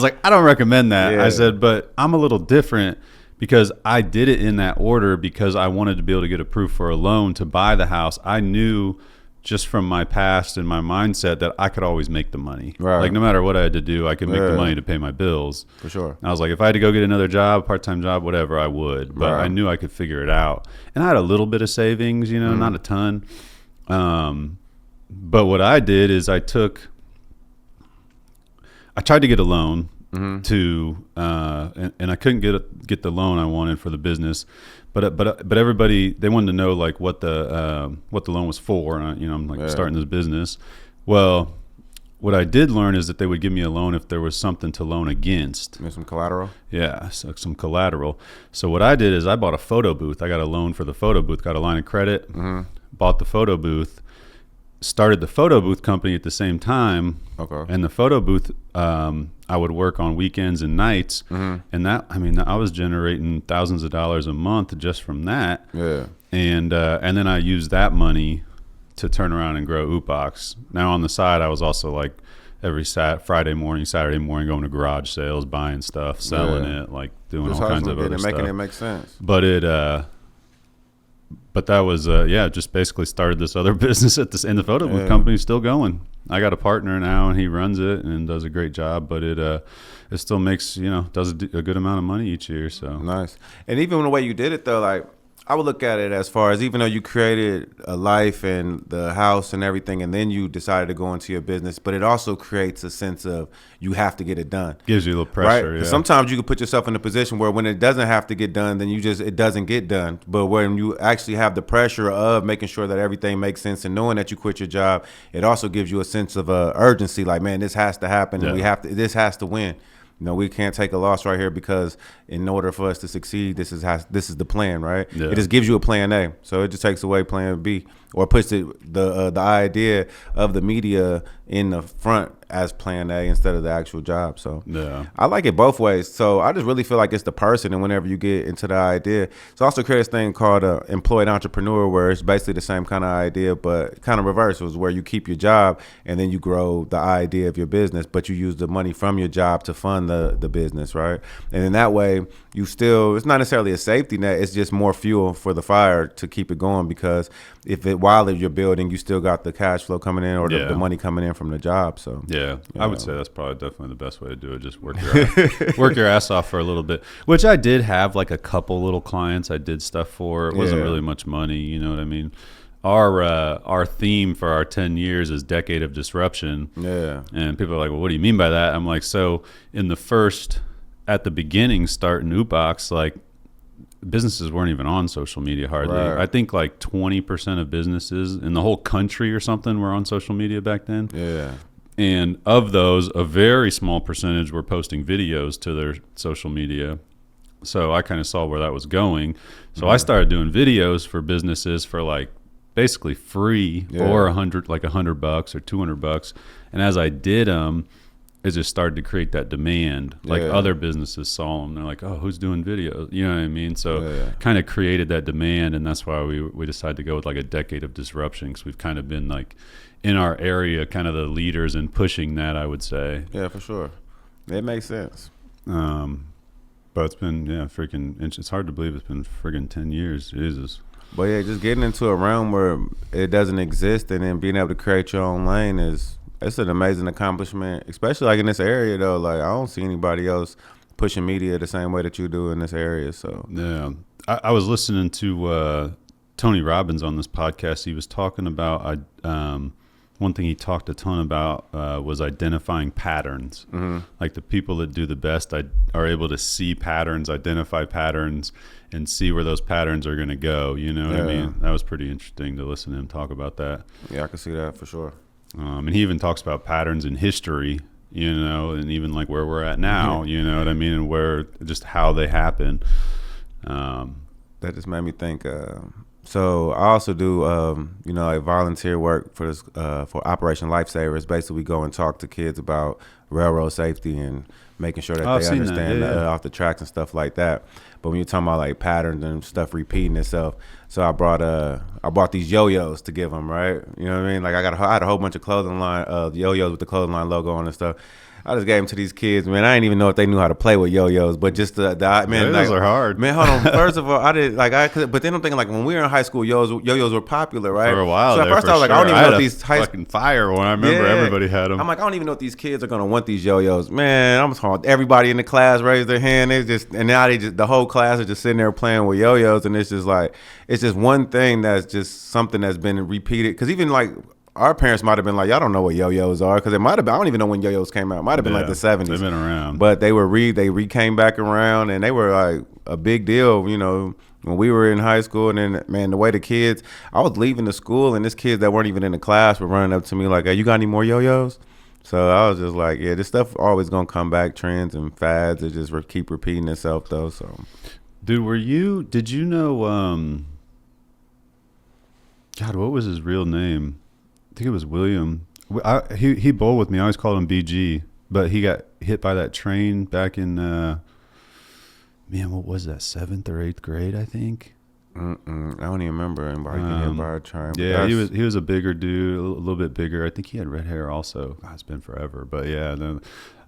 like, I don't recommend that. Yeah. I said, but I'm a little different because I did it in that order because I wanted to be able to get approved for a loan to buy the house. I knew just from my past and my mindset that I could always make the money. Right. Like no matter what I had to do, I could make the money to pay my bills. For sure. And I was like, if I had to go get another job, part-time job, whatever, I would. But I knew I could figure it out. And I had a little bit of savings, not a ton. But what I did is I tried to get a loan to, and I couldn't get the loan I wanted for the business. But everybody, they wanted to know like what the loan was for. And I'm like starting this business. Well, what I did learn is that they would give me a loan if there was something to loan against. And some collateral? Yeah, so some collateral. So what I did is I bought a photo booth. I got a loan for the photo booth, got a line of credit, bought the photo booth, started the photo booth company at the same time. Okay. And the photo booth, I would work on weekends and nights. And I was generating thousands of dollars a month just from that. Yeah. And then I used that money to turn around and grow Oopbox. Now on the side, I was also like every Friday morning, Saturday morning, going to garage sales, buying stuff, selling it, like doing just all kinds of other stuff. Making it make sense. But but that was just basically started this other business and the photo booth company's still going. I got a partner now and he runs it and does a great job, but it still makes does a good amount of money each year. So nice. And even the way you did it though, like I would look at it as far as even though you created a life and the house and everything, and then you decided to go into your business, but it also creates a sense of you have to get it done. Gives you a little pressure. Right? Yeah. Sometimes you can put yourself in a position where when it doesn't have to get done, then it doesn't get done. But when you actually have the pressure of making sure that everything makes sense and knowing that you quit your job, it also gives you a sense of urgency. Like, man, this has to happen, and this has to win. We can't take a loss right here because in order for us to succeed, this is the plan, right? Yeah. It just gives you a plan A, so it just takes away plan B, or puts the idea of the media in the front as plan A instead of the actual job. So I like it both ways. So I just really feel like it's the person, and whenever you get into the idea, so I also create this thing called employed entrepreneur, where it's basically the same kind of idea, but kind of reverse. It was where you keep your job and then you grow the idea of your business, but you use the money from your job to fund the business, right? And in that way, it's not necessarily a safety net, it's just more fuel for the fire to keep it going, because while you're building, you still got the cash flow coming in, or the money coming in from the job. So I would say that's probably definitely the best way to do it. Just work your ass off for a little bit, which I did have like a couple little clients I did stuff for. It wasn't really much money, you know what I mean? Our theme for our 10 years is decade of disruption. Yeah. And people are like, well, what do you mean by that? I'm like, so at the beginning, starting Oopbox, like businesses weren't even on social media hardly. Right. I think like 20% of businesses in the whole country or something were on social media back then. Yeah. And of those, a very small percentage were posting videos to their social media. So I kind of saw where that was going. So I started doing videos for businesses for like basically free, or $100 or $200. And as I did them, it just started to create that demand. Like other businesses saw them. They're like, oh, who's doing videos? You know what I mean? So kind of created that demand. And that's why we decided to go with like a decade of disruption, because we've kind of been like in our area, kind of the leaders in pushing that, I would say. Yeah, for sure. It makes sense. But it's been, it's hard to believe it's been friggin' 10 years. Jesus. But just getting into a realm where it doesn't exist and then being able to create your own lane it's an amazing accomplishment, especially like in this area though. Like I don't see anybody else pushing media the same way that you do in this area. So I was listening to Tony Robbins on this podcast. He was talking about one thing he talked a ton about was identifying patterns. Like the people that do the best are able to see patterns, identify patterns, and see where those patterns are going to go. You know what I mean? That was pretty interesting to listen to him talk about that. Yeah, I can see that for sure. And he even talks about patterns in history, you know, and even like where we're at now, you know what I mean, and where just how they happen. That just made me think. So I also do, you know, like volunteer work for this for Operation Lifesavers. Basically, we go and talk to kids about railroad safety and making sure that they understand off the tracks and stuff like that. But when you're talking about like patterns and stuff repeating itself, so I bought these yo-yos to give them, right? You know what I mean? Like I had a whole bunch of clothing line yo-yos with the clothing line logo on and stuff. I just gave them to these kids, man. I didn't even know if they knew how to play with yo-yos, but just man, yo-yos are hard. Man, hold on. First of all, but then I'm thinking like when we were in high school, yo-yos were popular, right? For a while. So at first I was like, I don't even know if these fucking fire one. I remember everybody had them. I'm like, I don't even know if these kids are gonna want these yo-yos, man. I'm talking. Everybody in the class raised their hand. Now the whole class is just sitting there playing with yo-yos, and it's just one thing that's just something that's been repeated. Because even like, our parents might have been like, y'all don't know what yo-yos are, because it might have been, I don't even know when yo-yos came out. It might have been like the 70s. They've been around. But they came back around, and they were like a big deal, you know, when we were in high school. And then, man, the way the kids, I was leaving the school, and these kids that weren't even in the class were running up to me like, hey, you got any more yo-yos? So I was just like, yeah, this stuff always going to come back, trends and fads. It just keep repeating itself, though. So, dude, did you know, God, what was his real name? I think it was William. He bowled with me. I always called him BG, but he got hit by that train back in, man, what was that, 7th or 8th grade, I think? I don't even remember anybody getting hit by a train. Yeah, he was a bigger dude, a little bit bigger. I think he had red hair also. God, it's been forever. But yeah,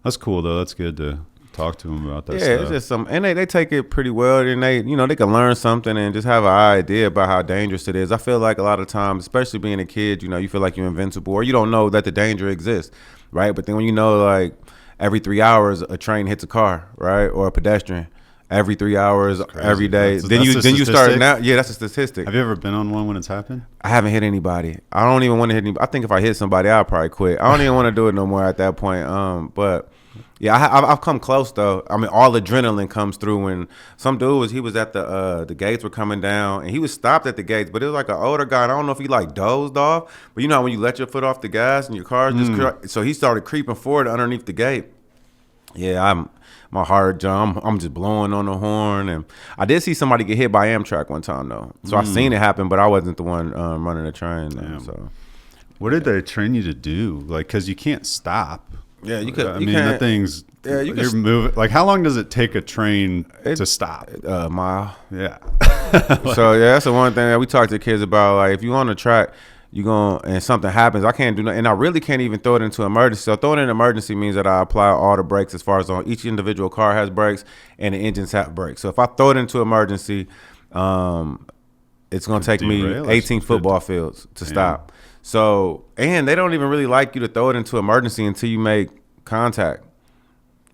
that's cool though. That's good to talk to him about that stuff. Yeah, it's just and they take it pretty well, and they can learn something and just have an idea about how dangerous it is. I feel like a lot of times, especially being a kid, you know, you feel like you're invincible, or you don't know that the danger exists, right? But then when you know, like, every 3 hours a train hits a car, right, or a pedestrian, every 3 hours, every day, then you start now. Yeah, that's a statistic. Have you ever been on one when it's happened? I haven't hit anybody. I don't even want to hit anybody. I think if I hit somebody, I'll probably quit. I don't even want to do it no more at that point. But yeah, I've come close though. I mean, all adrenaline comes through when some dude he was at the gates were coming down, and he was stopped at the gates, but it was like an older guy. And I don't know if he like dozed off, but you know how when you let your foot off the gas and your car so he started creeping forward underneath the gate. Yeah, my heart jump. I'm just blowing on the horn, and I did see somebody get hit by Amtrak one time though. So I seen it happen, but I wasn't the one running the train. Though, so what did they train you to do? Like, because you can't stop. Yeah, you could. I mean, that thing's. Yeah, you're moving. Like, how long does it take a train to stop? A mile. Yeah. So yeah, that's the one thing that we talk to kids about. Like, if you on the track, and something happens, I can't do nothing, and I really can't even throw it into emergency. So throwing in emergency means that I apply all the brakes as far as on each individual car has brakes and the engines have brakes. So if I throw it into emergency, it's gonna take me 18 football fields to stop. So, and they don't even really like you to throw it into emergency until you make contact,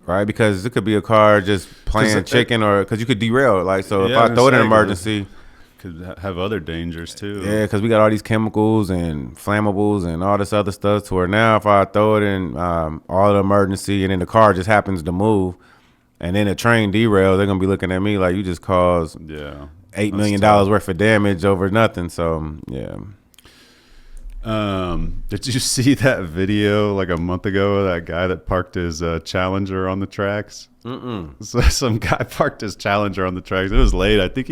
right? Because it could be a car just playing chicken, or because you could derail. Like, so if I throw it in emergency, could have other dangers too. Yeah, because we got all these chemicals and flammables and all this other stuff to where now if I throw it in all the emergency and then the car just happens to move and then the train derails, they're going to be looking at me like you just caused $8 million worth of damage over nothing. So, yeah. Did you see that video like a month ago of that guy that parked his Challenger on the tracks? So some guy parked his Challenger on the tracks. It was late. I think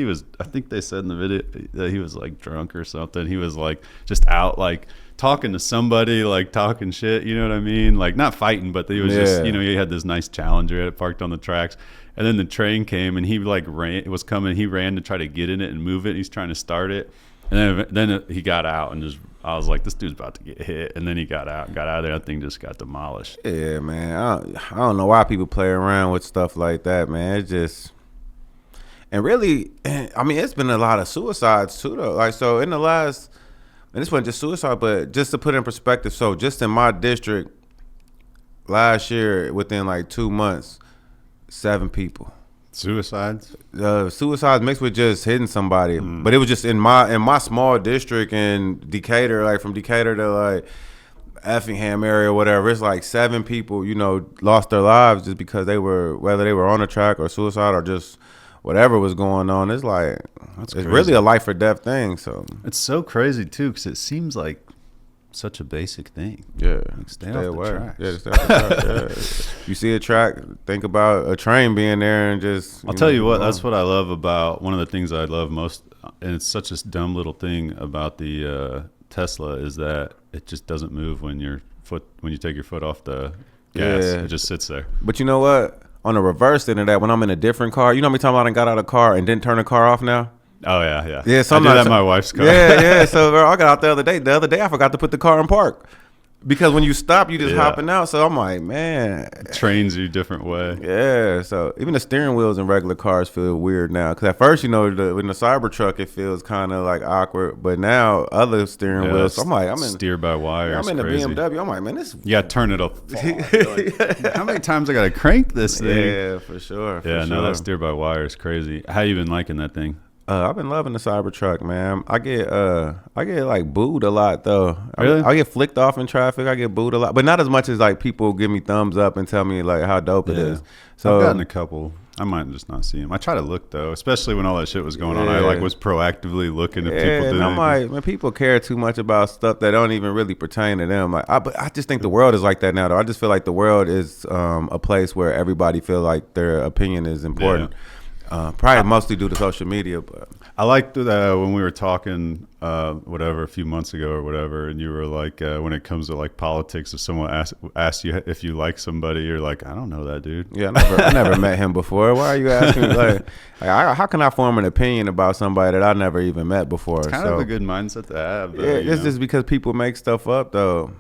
they said in the video that he was like drunk or something. He was like just out like talking to somebody, like talking shit. You know what I mean? Like not fighting, but he was just, you know, he had this nice Challenger it parked on the tracks. And then the train came and he like ran. It was coming. He ran to try to get in it and move it. He's trying to start it. And then he got out and just, I was like, this dude's about to get hit. And then he got out of there. That thing just got demolished. Yeah, man. I don't know why people play around with stuff like that, man. It's just, and really, I mean, it's been a lot of suicides too, though. Like, so in the last, and this wasn't just suicide, but just to put in perspective, so just in my district last year, within like 2 months, 7 people. Suicides? Suicides mixed with just hitting somebody. But it was just in my small district in Decatur, like from Decatur to like Effingham area or whatever, it's like 7 people, lost their lives just because whether they were on the track or suicide or just whatever was going on. It's like, it's really a life or death thing. So it's so crazy too, because it seems like such a basic thing. Yeah, like stay off away. The tracks. Yeah, stay off the track. Yeah. You see a track, think about a train being there and just. I'll tell you what. That's what I love about one of the things I love most, and it's such a dumb little thing about the Tesla is that it just doesn't move when you take your foot off the gas. Yeah. It just sits there. But you know what? On the reverse end of that, when I'm in a different car, you know how many times I done got out of the car and didn't turn the car off now? Oh yeah. Yeah, I did that in my wife's car. Yeah. So bro, I got out the other day. The other day I forgot to put the car in park because when you stop, you just hopping out. So I'm like, man, it trains you a different way. Yeah. So even the steering wheels in regular cars feel weird now. Because at first, in the Cybertruck, it feels kind of like awkward. But now other steering wheels, so I'm like, steer by wire. I'm in the BMW. I'm like, man, this. You got to turn it up. Like, how many times I got to crank this thing? Yeah, for sure. No, that steer by wire is crazy. How you been liking that thing? I've been loving the Cybertruck, man. I get like booed a lot though. Really? I get flicked off in traffic. I get booed a lot, but not as much as like people give me thumbs up and tell me like how dope it is. So I've gotten a couple. I might just not see them. I try to look though, especially when all that shit was going on. I was proactively looking if people did. I'm like, man, people care too much about stuff that don't even really pertain to them. Like, but I just think the world is like that now. Though I just feel like the world is a place where everybody feel like their opinion is important. Yeah. Probably mostly due to social media, but I liked that when we were talking, a few months ago or whatever, and you were like, when it comes to like politics, if someone asks you if you like somebody, you're like, I don't know that dude. Yeah, I never met him before. Why are you asking me? Like how can I form an opinion about somebody that I never even met before? It's kind of a good mindset to have. Though, it's just because people make stuff up, though.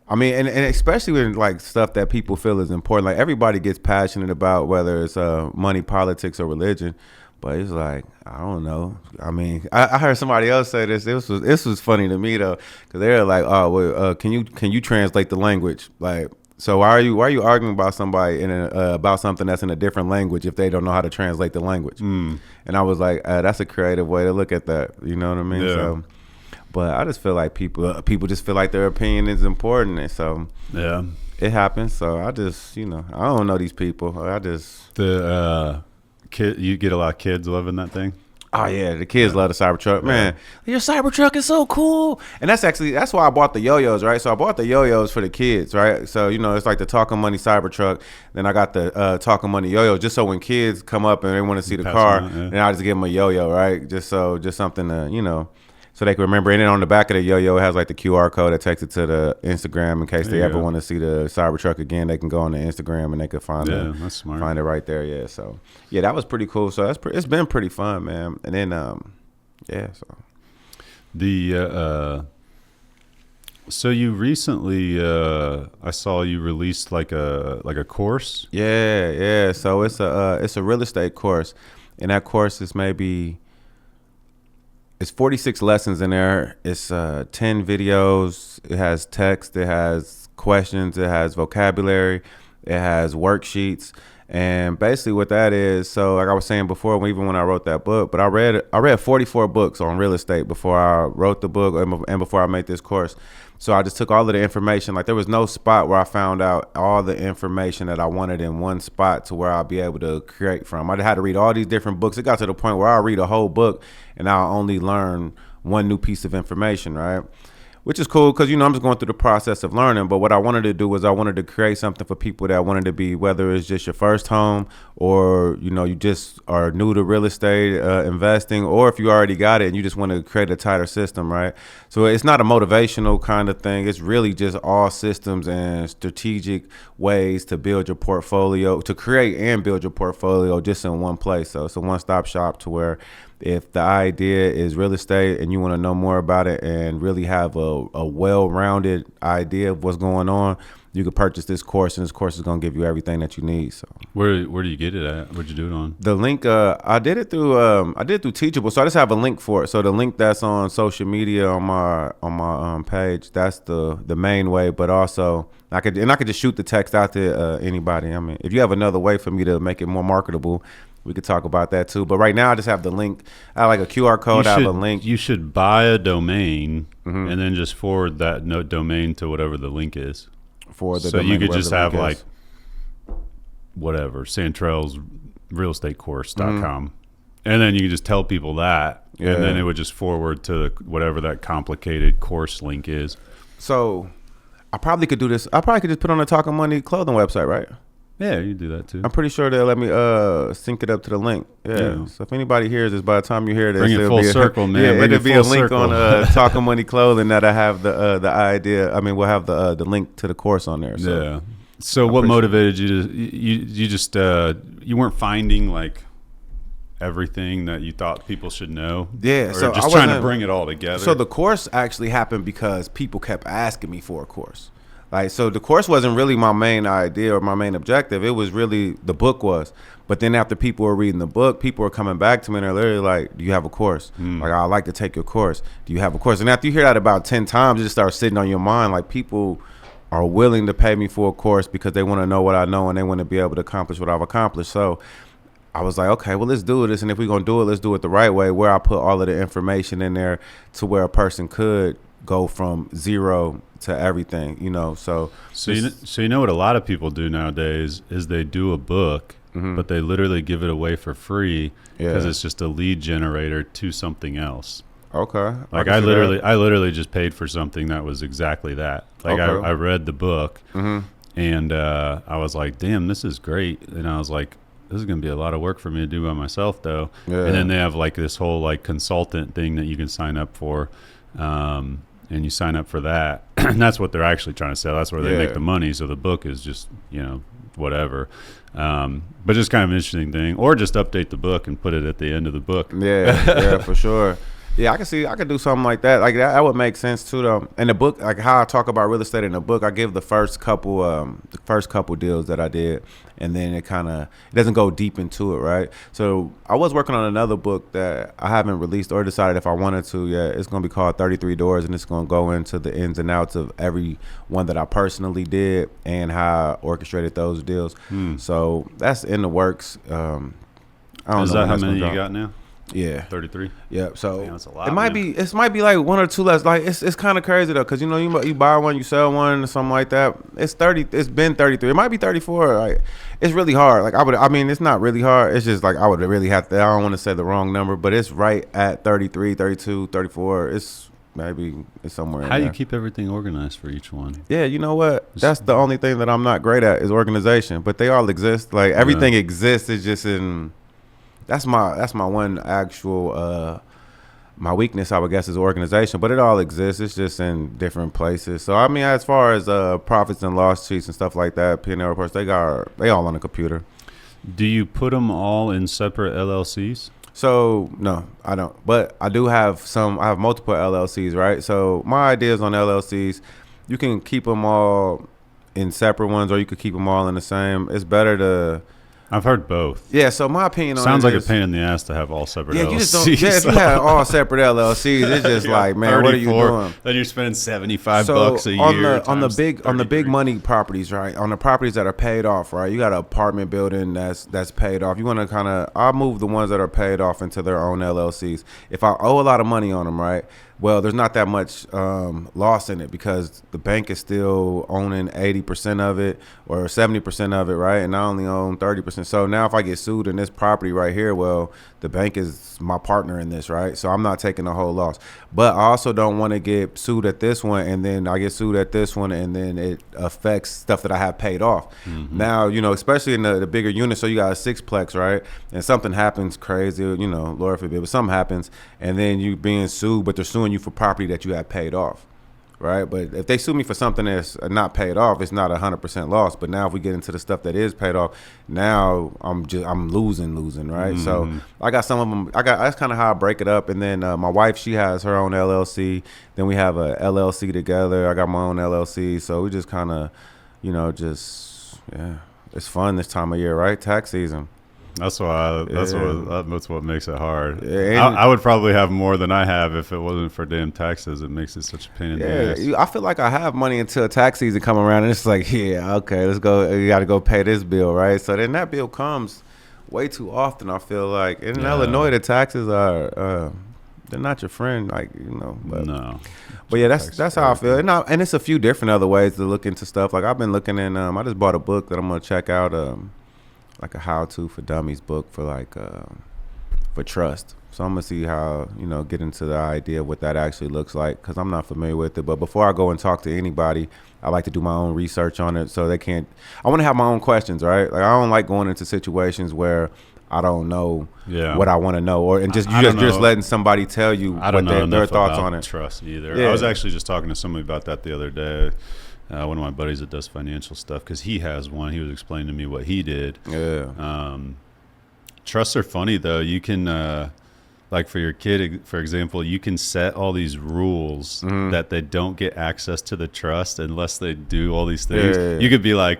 I mean, and especially with like stuff that people feel is important. Like everybody gets passionate about whether it's money, politics, or religion. But it's like, I don't know. I mean, I heard somebody else say this. This was funny to me though, because they're like, oh, well, can you translate the language? Like, so why are you arguing about somebody about something that's in a different language if they don't know how to translate the language? And I was like, that's a creative way to look at that. You know what I mean? Yeah. So. But I just feel like people just feel like their opinion is important, and so it happens. So I just, I don't know these people. You get a lot of kids loving that thing. Oh yeah, the kids love the Cybertruck, man. Your Cybertruck is so cool, and that's why I bought the yo-yos, right? So I bought the yo-yos for the kids, right? So it's like the Talking Money Cybertruck. Then I got the Talking Money yo-yo, just so when kids come up and they want to see the car, then I just give them a yo-yo, right? Just something to so they can remember. And then on the back of the yo-yo, it has like the QR code that takes it to the Instagram in case they ever want to see the Cybertruck again. They can go on the Instagram and they can find that's smart. Find it right there. Yeah. So that was pretty cool. So it's been pretty fun, man. And then so the so you recently I saw you released like a course. Yeah. So it's a real estate course, and that course is it's 46 lessons in there. It's 10 videos. It has text. It has questions. It has vocabulary. It has worksheets. And basically what that is, so like I was saying before, even when I wrote that book, but I read 44 books on real estate before I wrote the book and before I made this course. So I just took all of the information. Like there was no spot where I found out all the information that I wanted in one spot to where I'll be able to create from. I had to read all these different books. It got to the point where I'll read a whole book and I'll only learn one new piece of information, right? Which is cool because, I'm just going through the process of learning. But what I wanted to do was I wanted to create something for people that wanted to be, whether it's just your first home or, you just are new to real estate investing, or if you already got it and you just want to create a tighter system, right? So it's not a motivational kind of thing. It's really just all systems and strategic ways to build your portfolio, to create and build your portfolio just in one place. So it's a one-stop shop to where if the idea is real estate and you want to know more about it and really have a well-rounded idea of what's going on, you could purchase this course, and this course is going to give you everything that you need. So where do you get it at? Where'd you do it on? The link, I did it through Teachable. So I just have a link for it. So the link that's on social media on my page, that's the main way. But also I could just shoot the text out to anybody. I mean, if you have another way for me to make it more marketable, we could talk about that too. But right now, I just have the link. I have like a QR code. I have a link. You should buy a domain and then just forward that domain to whatever the link is. For the so domain, you could just have like is. whatever Santrell's realestatecourse.com, and then you can just tell people that, and then it would just forward to whatever that complicated course link is. So I probably could do this. I probably could just put on the Talking Money clothing website, right? Yeah, you do that too. I'm pretty sure they'll let me sync it up to the link. Yeah. So if anybody hears this, by the time you hear this, bring it full circle, man. Yeah, it'll be a link circle. on Talking Money clothing that I have the idea. I mean, we'll have the link to the course on there. So. Yeah. So what motivated you to you just you weren't finding like everything that you thought people should know? Yeah. Or So just trying to bring it all together. So the course actually happened because people kept asking me for a course. Like, so the course wasn't really my main idea or my main objective. It was really the book was. But then after people were reading the book, people were coming back to me and they're literally like, do you have a course? Like, I'd like to take your course. Do you have a course? And after you hear that about 10 times, it just starts sitting on your mind. Like, people are willing to pay me for a course because they want to know what I know and they want to be able to accomplish what I've accomplished. So I was like, okay, well, let's do this. And if we're going to do it, let's do it the right way, where I put all of the information in there to where a person could go from zero to everything, you know. So you know what a lot of people do nowadays is they do a book, but they literally give it away for free because it's just a lead generator to something else. Okay. Like I literally just paid for something that was exactly that. Like I read the book and I was like, damn, this is great. And I was like, this is going to be a lot of work for me to do by myself though. Yeah. And then they have like this whole like consultant thing that you can sign up for. And you sign up for that, and that's what they're actually trying to sell. That's where they make the money. So the book is just, you know, whatever. But just kind of an interesting thing. Or just update the book and put it at the end of the book. Yeah, for sure. Yeah, I could do something like that. Like that would make sense too, though. And the book, like how I talk about real estate in the book, I give the first couple deals that I did, and then it doesn't go deep into it, right? So I was working on another book that I haven't released or decided if I wanted to yet. It's gonna be called 33 Doors, and it's gonna go into the ins and outs of every one that I personally did and how I orchestrated those deals. So that's in the works. I don't know. Is that how many you got now? Yeah, 33. Yeah, so that's a lot, it might be like one or two less. Like it's kind of crazy though, because you know you buy one, you sell one, or something like that. It's 30. It's been 33. It might be 34. Like it's really hard. Like I mean, it's not really hard. It's just like I would really have to. I don't want to say the wrong number, but it's right at 33, 32, 34. It's somewhere. How do you keep everything organized for each one? Yeah, you know what? That's the only thing that I'm not great at is organization. But they all exist. Like everything exists. It's just in. That's my one actual my weakness, I would guess, is organization. But it all exists. It's just in different places. So I mean, as far as profits and loss sheets and stuff like that, P&L reports, they all on the computer. Do you put them all in separate LLCs? So no, I don't. But I do have some. I have multiple LLCs, right? So my ideas on LLCs, you can keep them all in separate ones, or you could keep them all in the same. It's better to. I've heard both. Yeah, so my opinion on it sounds like a pain in the ass to have all separate LLCs. You just don't. Yeah, if you had all separate LLCs, it's just like, man, what are you doing? Then you're spending $75 a year on the big money properties, right? On the properties that are paid off, right? You got an apartment building that's paid off. You want to I'll move the ones that are paid off into their own LLCs. If I owe a lot of money on them, right? Well, there's not that much loss in it because the bank is still owning 80% of it or 70% of it, right? And I only own 30%. So now if I get sued in this property right here, well, the bank is my partner in this, right? So I'm not taking the whole loss. But I also don't want to get sued at this one and then I get sued at this one and then it affects stuff that I have paid off. Mm-hmm. Now, you know, especially in the bigger unit, so you got a sixplex, right? And something happens crazy, you know, Lord forbid, but something happens and then you being sued, but they're suing you for property that you have paid off, right? But if they sue me for something that's not paid off, it's not 100% loss. But now if we get into the stuff that is paid off, now I'm losing, right? Mm-hmm. So I got some of them. That's kind of how I break it up. And then my wife, she has her own LLC. Then we have a LLC together. I got my own LLC. So we just kind of, you know, it's fun this time of year, right? Tax season. That's what makes it hard. Yeah, I would probably have more than I have if it wasn't for damn taxes. It makes it such a pain in the ass. I feel like I have money until tax season come around, and it's like, yeah, okay, let's go. You got to go pay this bill, right? So then that bill comes way too often. I feel like in Illinois, the taxes are they're not your friend, like, you know. But, no. But yeah, that's how I feel. And it's a few different other ways to look into stuff. Like I've been looking in. I just bought a book that I'm gonna check out. Like a how-to for dummies book for like for trust. So I'm gonna see how, you know, get into the idea of what that actually looks like, because I'm not familiar with it. But before I go and talk to anybody, I like to do my own research on it, so they can't. I want to have my own questions, right? Like I don't like going into situations where I don't know what I want to know, or and just just letting somebody tell you what their thoughts on it. Trust either. I was actually just talking to somebody about that the other day. One of my buddies that does financial stuff, because he has one. He was explaining to me what he did. Yeah. Trusts are funny though. You can. Like for your kid, for example, you can set all these rules that they don't get access to the trust unless they do all these things. Yeah. You could be like,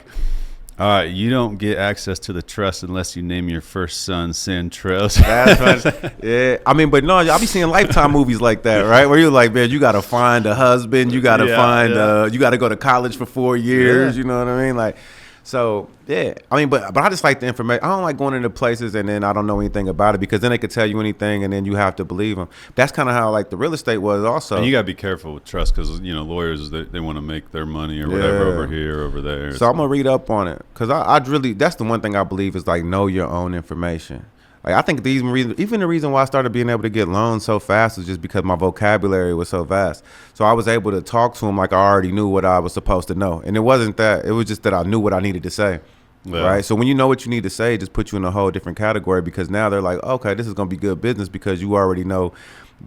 all right, you don't get access to the trust unless you name your first son Santrell. That's funny. Yeah. I mean, but no, I be seeing Lifetime movies like that, right? Where you're like, man, you got to find a husband. You got to find, you got to go to college for 4 years. You know what I mean? Like, so, yeah. I mean, but I just like the information. I don't like going into places and then I don't know anything about it, because then they could tell you anything and then you have to believe them. That's kind of how, like, the real estate was also. And you got to be careful with trust, because, you know, lawyers, they want to make their money or whatever over here, over there. So I'm going to read up on it, because I really, that's the one thing I believe is, like, know your own information. Like, I think even the reason why I started being able to get loans so fast was just because my vocabulary was so vast. So I was able to talk to them like I already knew what I was supposed to know. And it wasn't that. It was just that I knew what I needed to say. Yeah. Right? So when you know what you need to say, it just puts you in a whole different category, because now they're like, okay, this is going to be good business, because you already know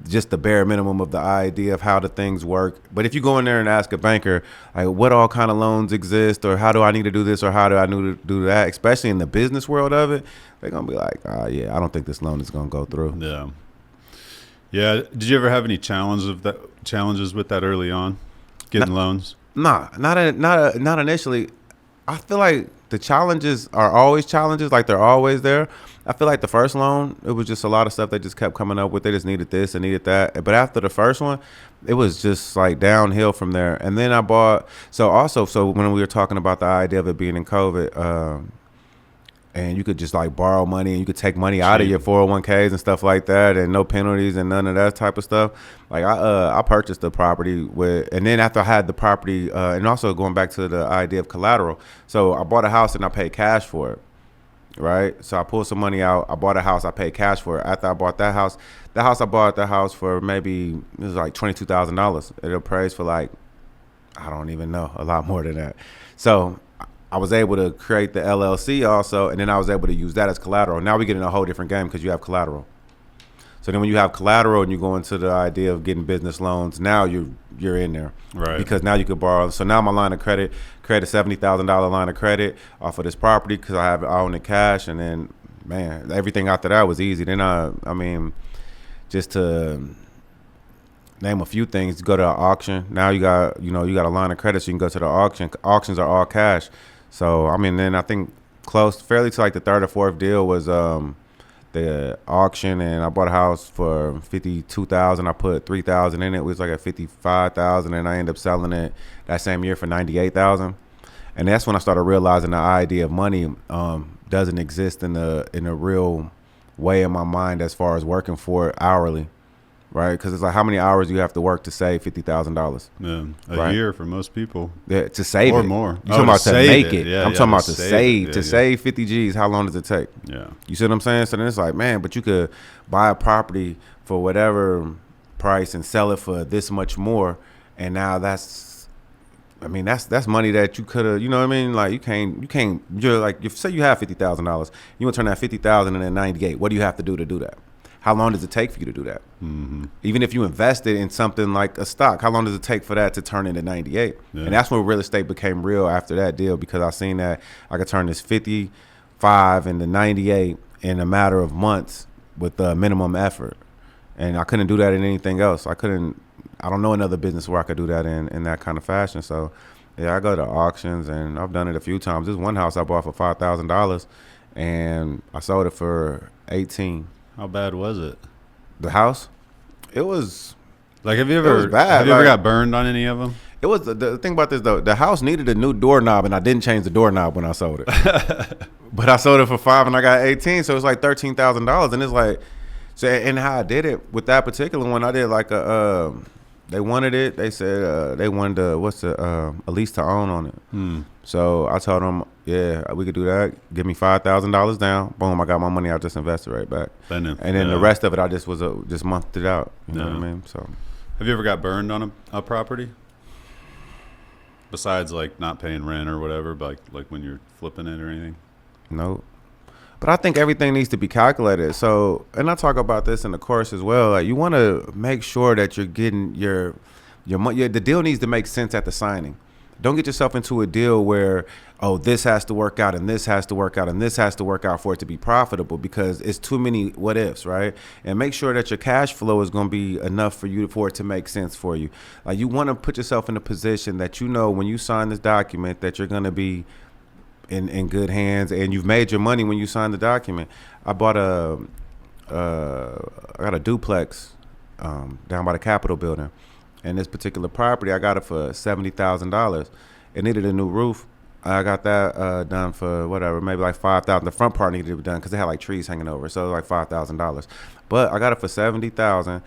just the bare minimum of the idea of how the things work. But if you go in there and ask a banker, like, what all kind of loans exist, or how do I need to do this, or how do I need to do that, especially in the business world of it, they're going to be like, yeah, I don't think this loan is going to go through. Yeah. Yeah. Did you ever have any challenges with that early on, getting loans? Nah, not initially. I feel like the challenges are always challenges, like they're always there. I feel like the first loan, it was just a lot of stuff they just kept coming up with. They just needed this and needed that. But after the first one, it was just like downhill from there. And then I bought, so when we were talking about the idea of it being in COVID, and you could just like borrow money and you could take money out of your 401ks and stuff like that, and no penalties and none of that type of stuff. Like I purchased the property and then after I had the property, and also going back to the idea of collateral. So I bought a house and I paid cash for it. Right. So I pulled some money out. I bought a house. I paid cash for it. After I bought that house, I bought the house for maybe, it was like $22,000. It appraised for like, I don't even know, a lot more than that. So I was able to create the LLC also, and then I was able to use that as collateral. Now we get in a whole different game because you have collateral. So then when you have collateral and you go into the idea of getting business loans, now you're in there. Right. Because now you could borrow. So now my line of credit, create a $70,000 line of credit off of this property because I own it cash. And then, man, everything after that was easy. Then I mean, just to name a few things, go to an auction. Now you got a line of credit, so you can go to the auction. Auctions are all cash. So, I mean, then I think fairly to like the third or fourth deal was the auction, and I bought a house for $52,000. I put $3,000 in it. It was like at $55,000, and I ended up selling it that same year for $98,000. And that's when I started realizing the idea of money doesn't exist in a real way in my mind as far as working for it hourly. Right, because it's like how many hours do you have to work to save $50,000? Yeah, a year for most people. Yeah, to save or it. more. You're talking about to make it. Yeah, I'm talking about to save. Yeah, to save 50 G's, how long does it take? Yeah. You see what I'm saying? So then it's like, man, but you could buy a property for whatever price and sell it for this much more, and now that's money that you could have. You know what I mean? Like you can't. You're like, if say you have $50,000, you want to turn that $50,000 into 98. What do you have to do that? How long does it take for you to do that? Mm-hmm. Even if you invested in something like a stock, how long does it take for that to turn into 98? Yeah. And that's when real estate became real after that deal, because I seen that I could turn this 55 into 98 in a matter of months with minimum effort. And I couldn't do that in anything else. I don't know another business where I could do that in that kind of fashion. So, yeah, I go to auctions, and I've done it a few times. This one house I bought for $5,000, and I sold it for $18,000. How bad was it? The house? It was like, have you ever got burned on any of them? It was the thing about this though. The house needed a new doorknob, and I didn't change the doorknob when I sold it. But I sold it for $5,000 and I got 18, so it's like $13,000. And it's like, so and how I did it with that particular one, I did like a. They wanted it. They said they wanted a lease to own on it. So I told them, yeah, we could do that. Give me $5,000 down. Boom, I got my money. I just invested right back. And then the rest of it, I just just mouthed it out. You know what I mean? So, have you ever got burned on a property? Besides like not paying rent or whatever, but like when you're flipping it or anything? No. But I think everything needs to be calculated. So, and I talk about this in the course as well. Like, you want to make sure that you're getting your money. The deal needs to make sense at the signing. Don't get yourself into a deal where, oh, this has to work out and this has to work out and this has to work out for it to be profitable, because it's too many what ifs, right? And make sure that your cash flow is going to be enough for it to make sense for you. Like, you want to put yourself in a position that you know when you sign this document that you're going to be in good hands, and you've made your money when you sign the document. I bought I got a duplex down by the Capitol building, and this particular property I got it for $70,000. It needed a new roof. I got that done for whatever, maybe like $5,000. The front part needed to be done because it had like trees hanging over, so it was like $5,000. But I got it for $70,000.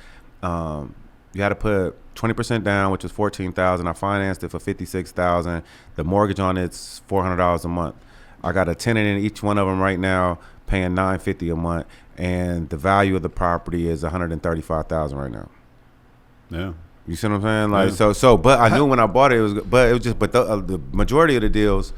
You had to put 20% down, which is $14,000. I financed it for $56,000. The mortgage on it's $400 a month. I got a tenant in each one of them right now, paying $950 a month, and the value of the property is $135,000 right now. Yeah, you see what I'm saying? Like, yeah. But I knew when I bought it, the majority of the deals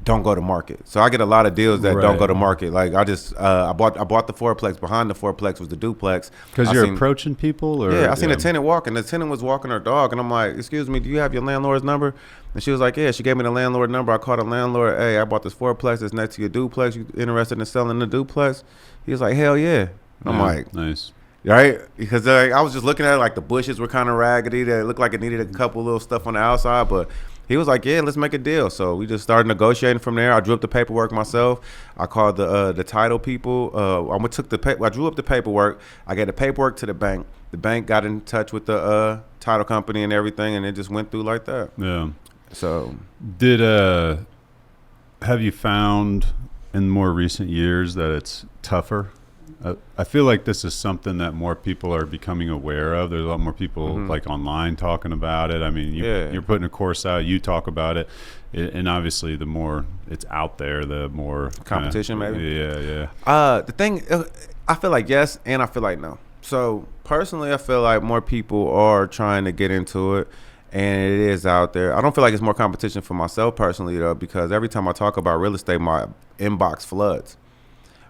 don't go to market. So I get a lot of deals that don't go to market. Like, I just I bought the fourplex. Behind the fourplex was the duplex. Because you're approaching people? Or I seen a tenant walking. The tenant was walking her dog, and I'm like, excuse me, do you have your landlord's number? And she was like, yeah. She gave me the landlord number. I called the landlord. Hey, I bought this fourplex that's next to your duplex. You interested in selling the duplex? He was like, hell yeah. I'm like, nice. Right? Because I was just looking at it, like the bushes were kind of raggedy. It looked like it needed a couple little stuff on the outside, but he was like, yeah, let's make a deal. So we just started negotiating from there. I drew up the paperwork myself. I called the title people. I drew up the paperwork. I gave the paperwork to the bank. The bank got in touch with the title company and everything, and it just went through like that. Yeah. So have you found in more recent years that it's tougher? I feel like this is something that more people are becoming aware of. There's a lot more people like online talking about it. I mean, you're putting a course out, you talk about it, and obviously the more it's out there, the more competition, maybe. Yeah. The thing, I feel like yes, and I feel like no. So personally, I feel like more people are trying to get into it, and it is out there. I don't feel like it's more competition for myself personally though, because every time I talk about real estate, my inbox floods.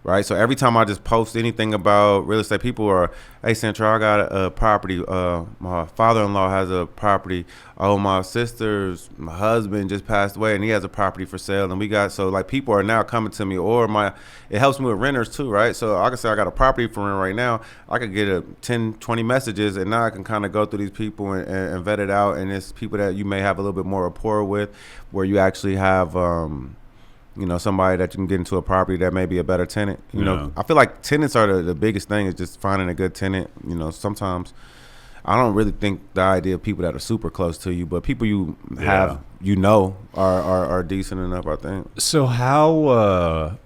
Right, so every time I just post anything about real estate, people are, hey, Santrell, I got a property. My father-in-law has a property. Oh, my husband just passed away, and he has a property for sale. And so like people are now coming to me, or it helps me with renters too, right? So I can say I got a property for rent right now. I could get 10, 20 messages, and now I can kind of go through these people and vet it out. And it's people that you may have a little bit more rapport with, where you actually have somebody that you can get into a property that may be a better tenant. You know, I feel like tenants are the biggest thing, is just finding a good tenant. You know, sometimes I don't really think the idea of people that are super close to you, but people you have, are decent enough, I think. So how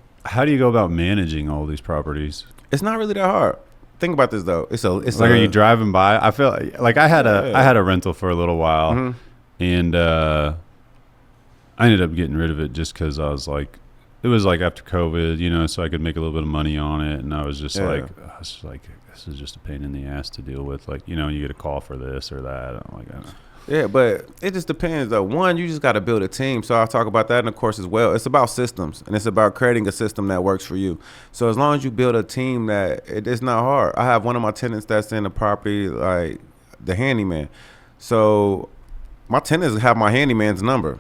do you go about managing all these properties? It's not really that hard. Think about this though. It's like, are you driving by? I feel like I had a rental for a little while, and I ended up getting rid of it just because I was like, it was like after COVID, so I could make a little bit of money on it, and I was just like, this is just a pain in the ass to deal with. Like, you get a call for this or that. I'm like, yeah, but it just depends though. One, you just got to build a team. So I'll talk about that in the course as well. It's about systems, and it's about creating a system that works for you. So as long as you build a team, it's not hard. I have one of my tenants that's in the property, like the handyman. So my tenants have my handyman's number,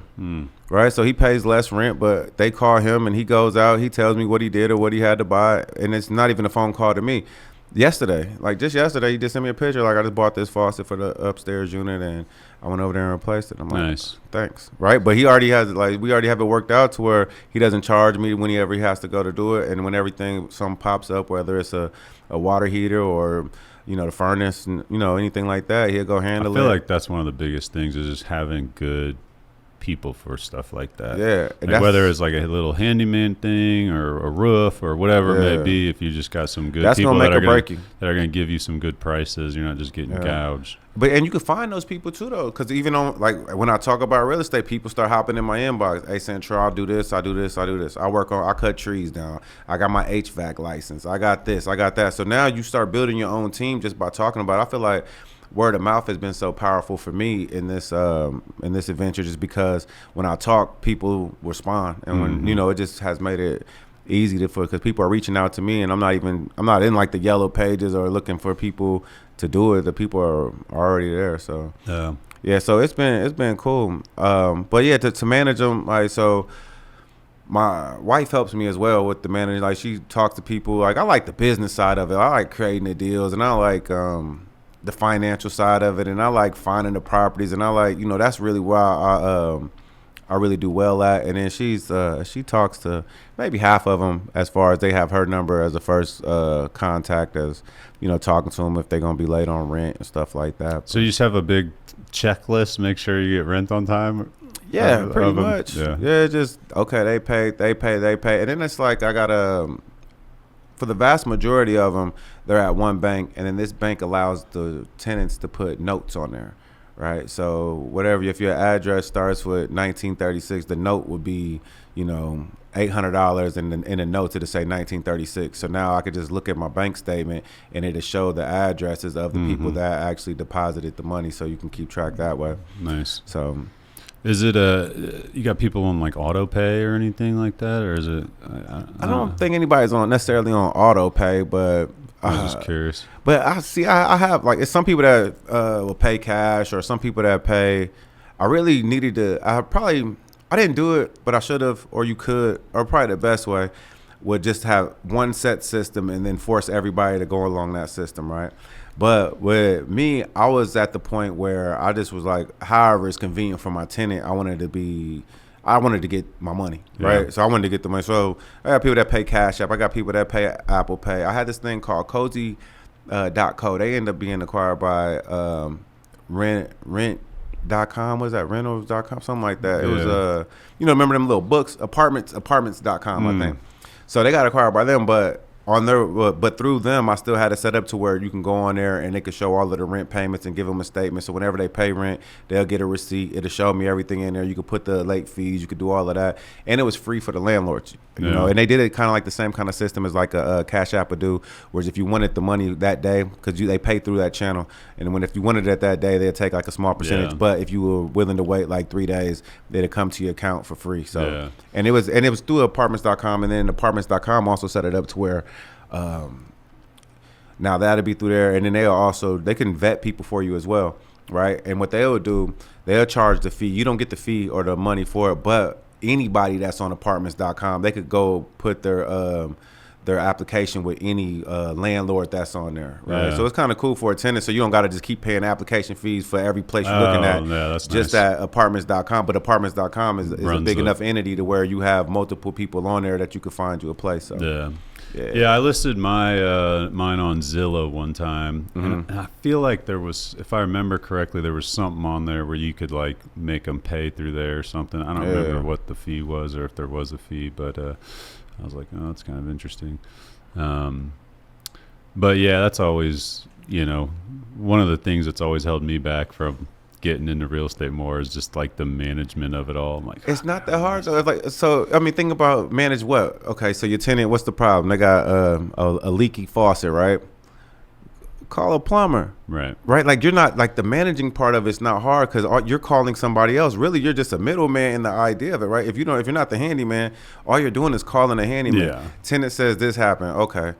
right? So he pays less rent, but they call him and he goes out. He tells me what he did or what he had to buy, and it's not even a phone call to me. Just yesterday, he just sent me a picture. Like, I just bought this faucet for the upstairs unit, and I went over there and replaced it. I'm like, nice, thanks, right? But he already has we already have it worked out to where he doesn't charge me whenever he has to go to do it, and when something pops up, whether it's a water heater or the furnace and, anything like that. He'll go handle it. I feel like that's one of the biggest things is just having good people for stuff like that. Yeah. Like whether it's like a little handyman thing or a roof or whatever it may be, if you just got some good people that are going to give you some good prices, you're not just getting gouged. And you can find those people too, though, because even on, like, when I talk about real estate, people start hopping in my inbox. Hey, Santrell, I'll do this, I do this, I do this. I cut trees down. I got my HVAC license. I got this, I got that. So now you start building your own team just by talking about it. I feel like word of mouth has been so powerful for me in this adventure, just because when I talk, people respond, and when it just has made it easy because people are reaching out to me, and I'm not in like the yellow pages or looking for people to do it. The people are already there. So yeah, so it's been cool. But yeah, to manage them, like, so my wife helps me as well with the managing. Like, she talks to people. Like, I like the business side of it. I like creating the deals, and I like the financial side of it, and I like finding the properties, and I like, that's really where I really do well at. And then she talks to maybe half of them as far as they have her number as the first contact, as talking to them if they're gonna be late on rent and stuff like that. So you just have a big checklist, make sure you get rent on time. Yeah, pretty much. Yeah, just okay. They pay, and then it's like I gotta. For the vast majority of them, they're at one bank, and then this bank allows the tenants to put notes on there, right? So whatever, if your address starts with 1936, the note would be, $800, and in the notes it'll say 1936. So now I could just look at my bank statement, and it'll show the addresses of the people that actually deposited the money, so you can keep track that way. Nice. So. Is it you got people on like auto pay or anything like that, or is it? I don't think anybody's necessarily on auto pay, but I was just curious. But I have, like, it's some people that will pay cash, or some people that pay. I really needed to. I didn't do it, but I should have, or you could, or probably the best way would just have one set system and then force everybody to go along that system, right? But with me, I was at the point where I just was like, however it's convenient for my tenant, I wanted to get my money, right? Yeah. So I wanted to get the money. So I got people that pay Cash App. I got people that pay Apple Pay. I had this thing called Cozy.co. They end up being acquired by Rent.com. What is that? Rentals.com? Something like that. It was, remember them little books? Apartments.com, I think. So they got acquired by them, but through them, I still had it set up to where you can go on there and they could show all of the rent payments and give them a statement. So whenever they pay rent, they'll get a receipt. It'll show me everything in there. You could put the late fees. You could do all of that. And it was free for the landlords, you know. And they did it kind of like the same kind of system as like a Cash App would do, whereas if you wanted the money that day, because they pay through that channel, and if you wanted it that day, they'd take like a small percentage. Yeah. But if you were willing to wait like 3 days, they'd come to your account for free. So and it was through apartments.com, and then apartments.com also set it up to where now that'll be through there, and then they can vet people for you as well, right? And what they'll do, they'll charge the fee. You don't get the fee or the money for it, but anybody that's on apartments.com, they could go put their application with any landlord that's on there, right? Yeah. So it's kind of cool for a tenant, so you don't got to just keep paying application fees for every place you're looking at. Yeah, that's just nice. At apartments.com, but apartments.com is a big enough entity to where you have multiple people on there that you could find you a place. So. Yeah, I listed mine on Zillow one time, and I feel like there was, if I remember correctly, there was something on there where you could like make them pay through there or something. I don't remember what the fee was or if there was a fee, but I was like, oh, that's kind of interesting. But yeah, that's always, one of the things that's always held me back from getting into real estate more is just like the management of it all. I'm like, it's not that hard. So think about manage what? Okay, so your tenant, what's the problem? They got a leaky faucet, right? Call a plumber, right? Like, you're not, like, the managing part of it's not hard because you're calling somebody else. Really, you're just a middleman in the idea of it, right? If you're not the handyman, all you're doing is calling a handyman. Yeah. Tenant says this happened. Okay.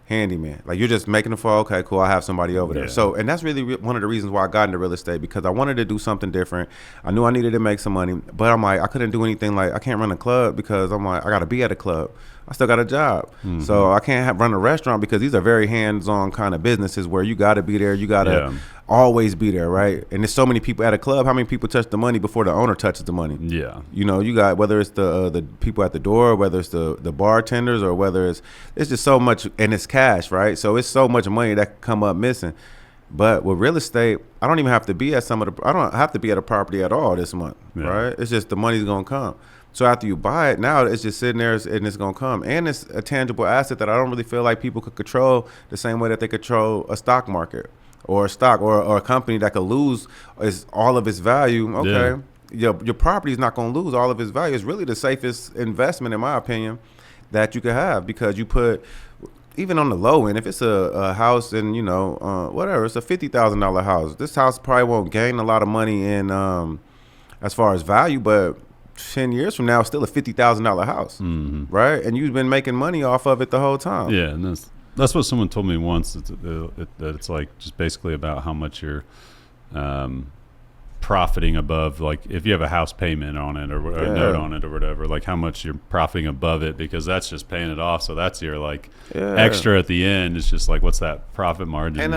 Handyman, like, you're just making a phone. Okay, cool, I have somebody over there. So, and that's really one of the reasons why I got into real estate, because I wanted to do something different. I knew I needed to make some money, but I'm like, I couldn't do anything. Like, I can't run a club because I'm like, I got to be at a club. I still got a job. Mm-hmm. So I can't run a restaurant because these are very hands-on kind of businesses where you got to be there. You got to always be there, right? And there's so many people at a club. How many people touch the money before the owner touches the money? Yeah. You know, you got whether it's the people at the door, whether it's the bartenders, or whether it's just so much, and it's cash, right? So it's so much money that can come up missing. But with real estate, I don't even have to be at I don't have to be at a property at all this month, right? It's just the money's gonna come. So after you buy it, now it's just sitting there and it's gonna come. And it's a tangible asset that I don't really feel like people could control the same way that they control a stock market or a stock or a company that could lose all of its value. Okay, your property is not gonna lose all of its value. It's really the safest investment, in my opinion, that you could have, because you put, even on the low end, if it's a house and, you know, whatever, it's a $50,000 house. This house probably won't gain a lot of money in as far as value, but 10 years from now, it's still a $50,000 house, right? And you've been making money off of it the whole time. Yeah, and that's what someone told me once, that it's like just basically about how much you're profiting above, like if you have a house payment on it or a note on it or whatever, like how much you're profiting above it, because that's just paying it off. So that's your like extra at the end. It's just like, what's that profit margin? And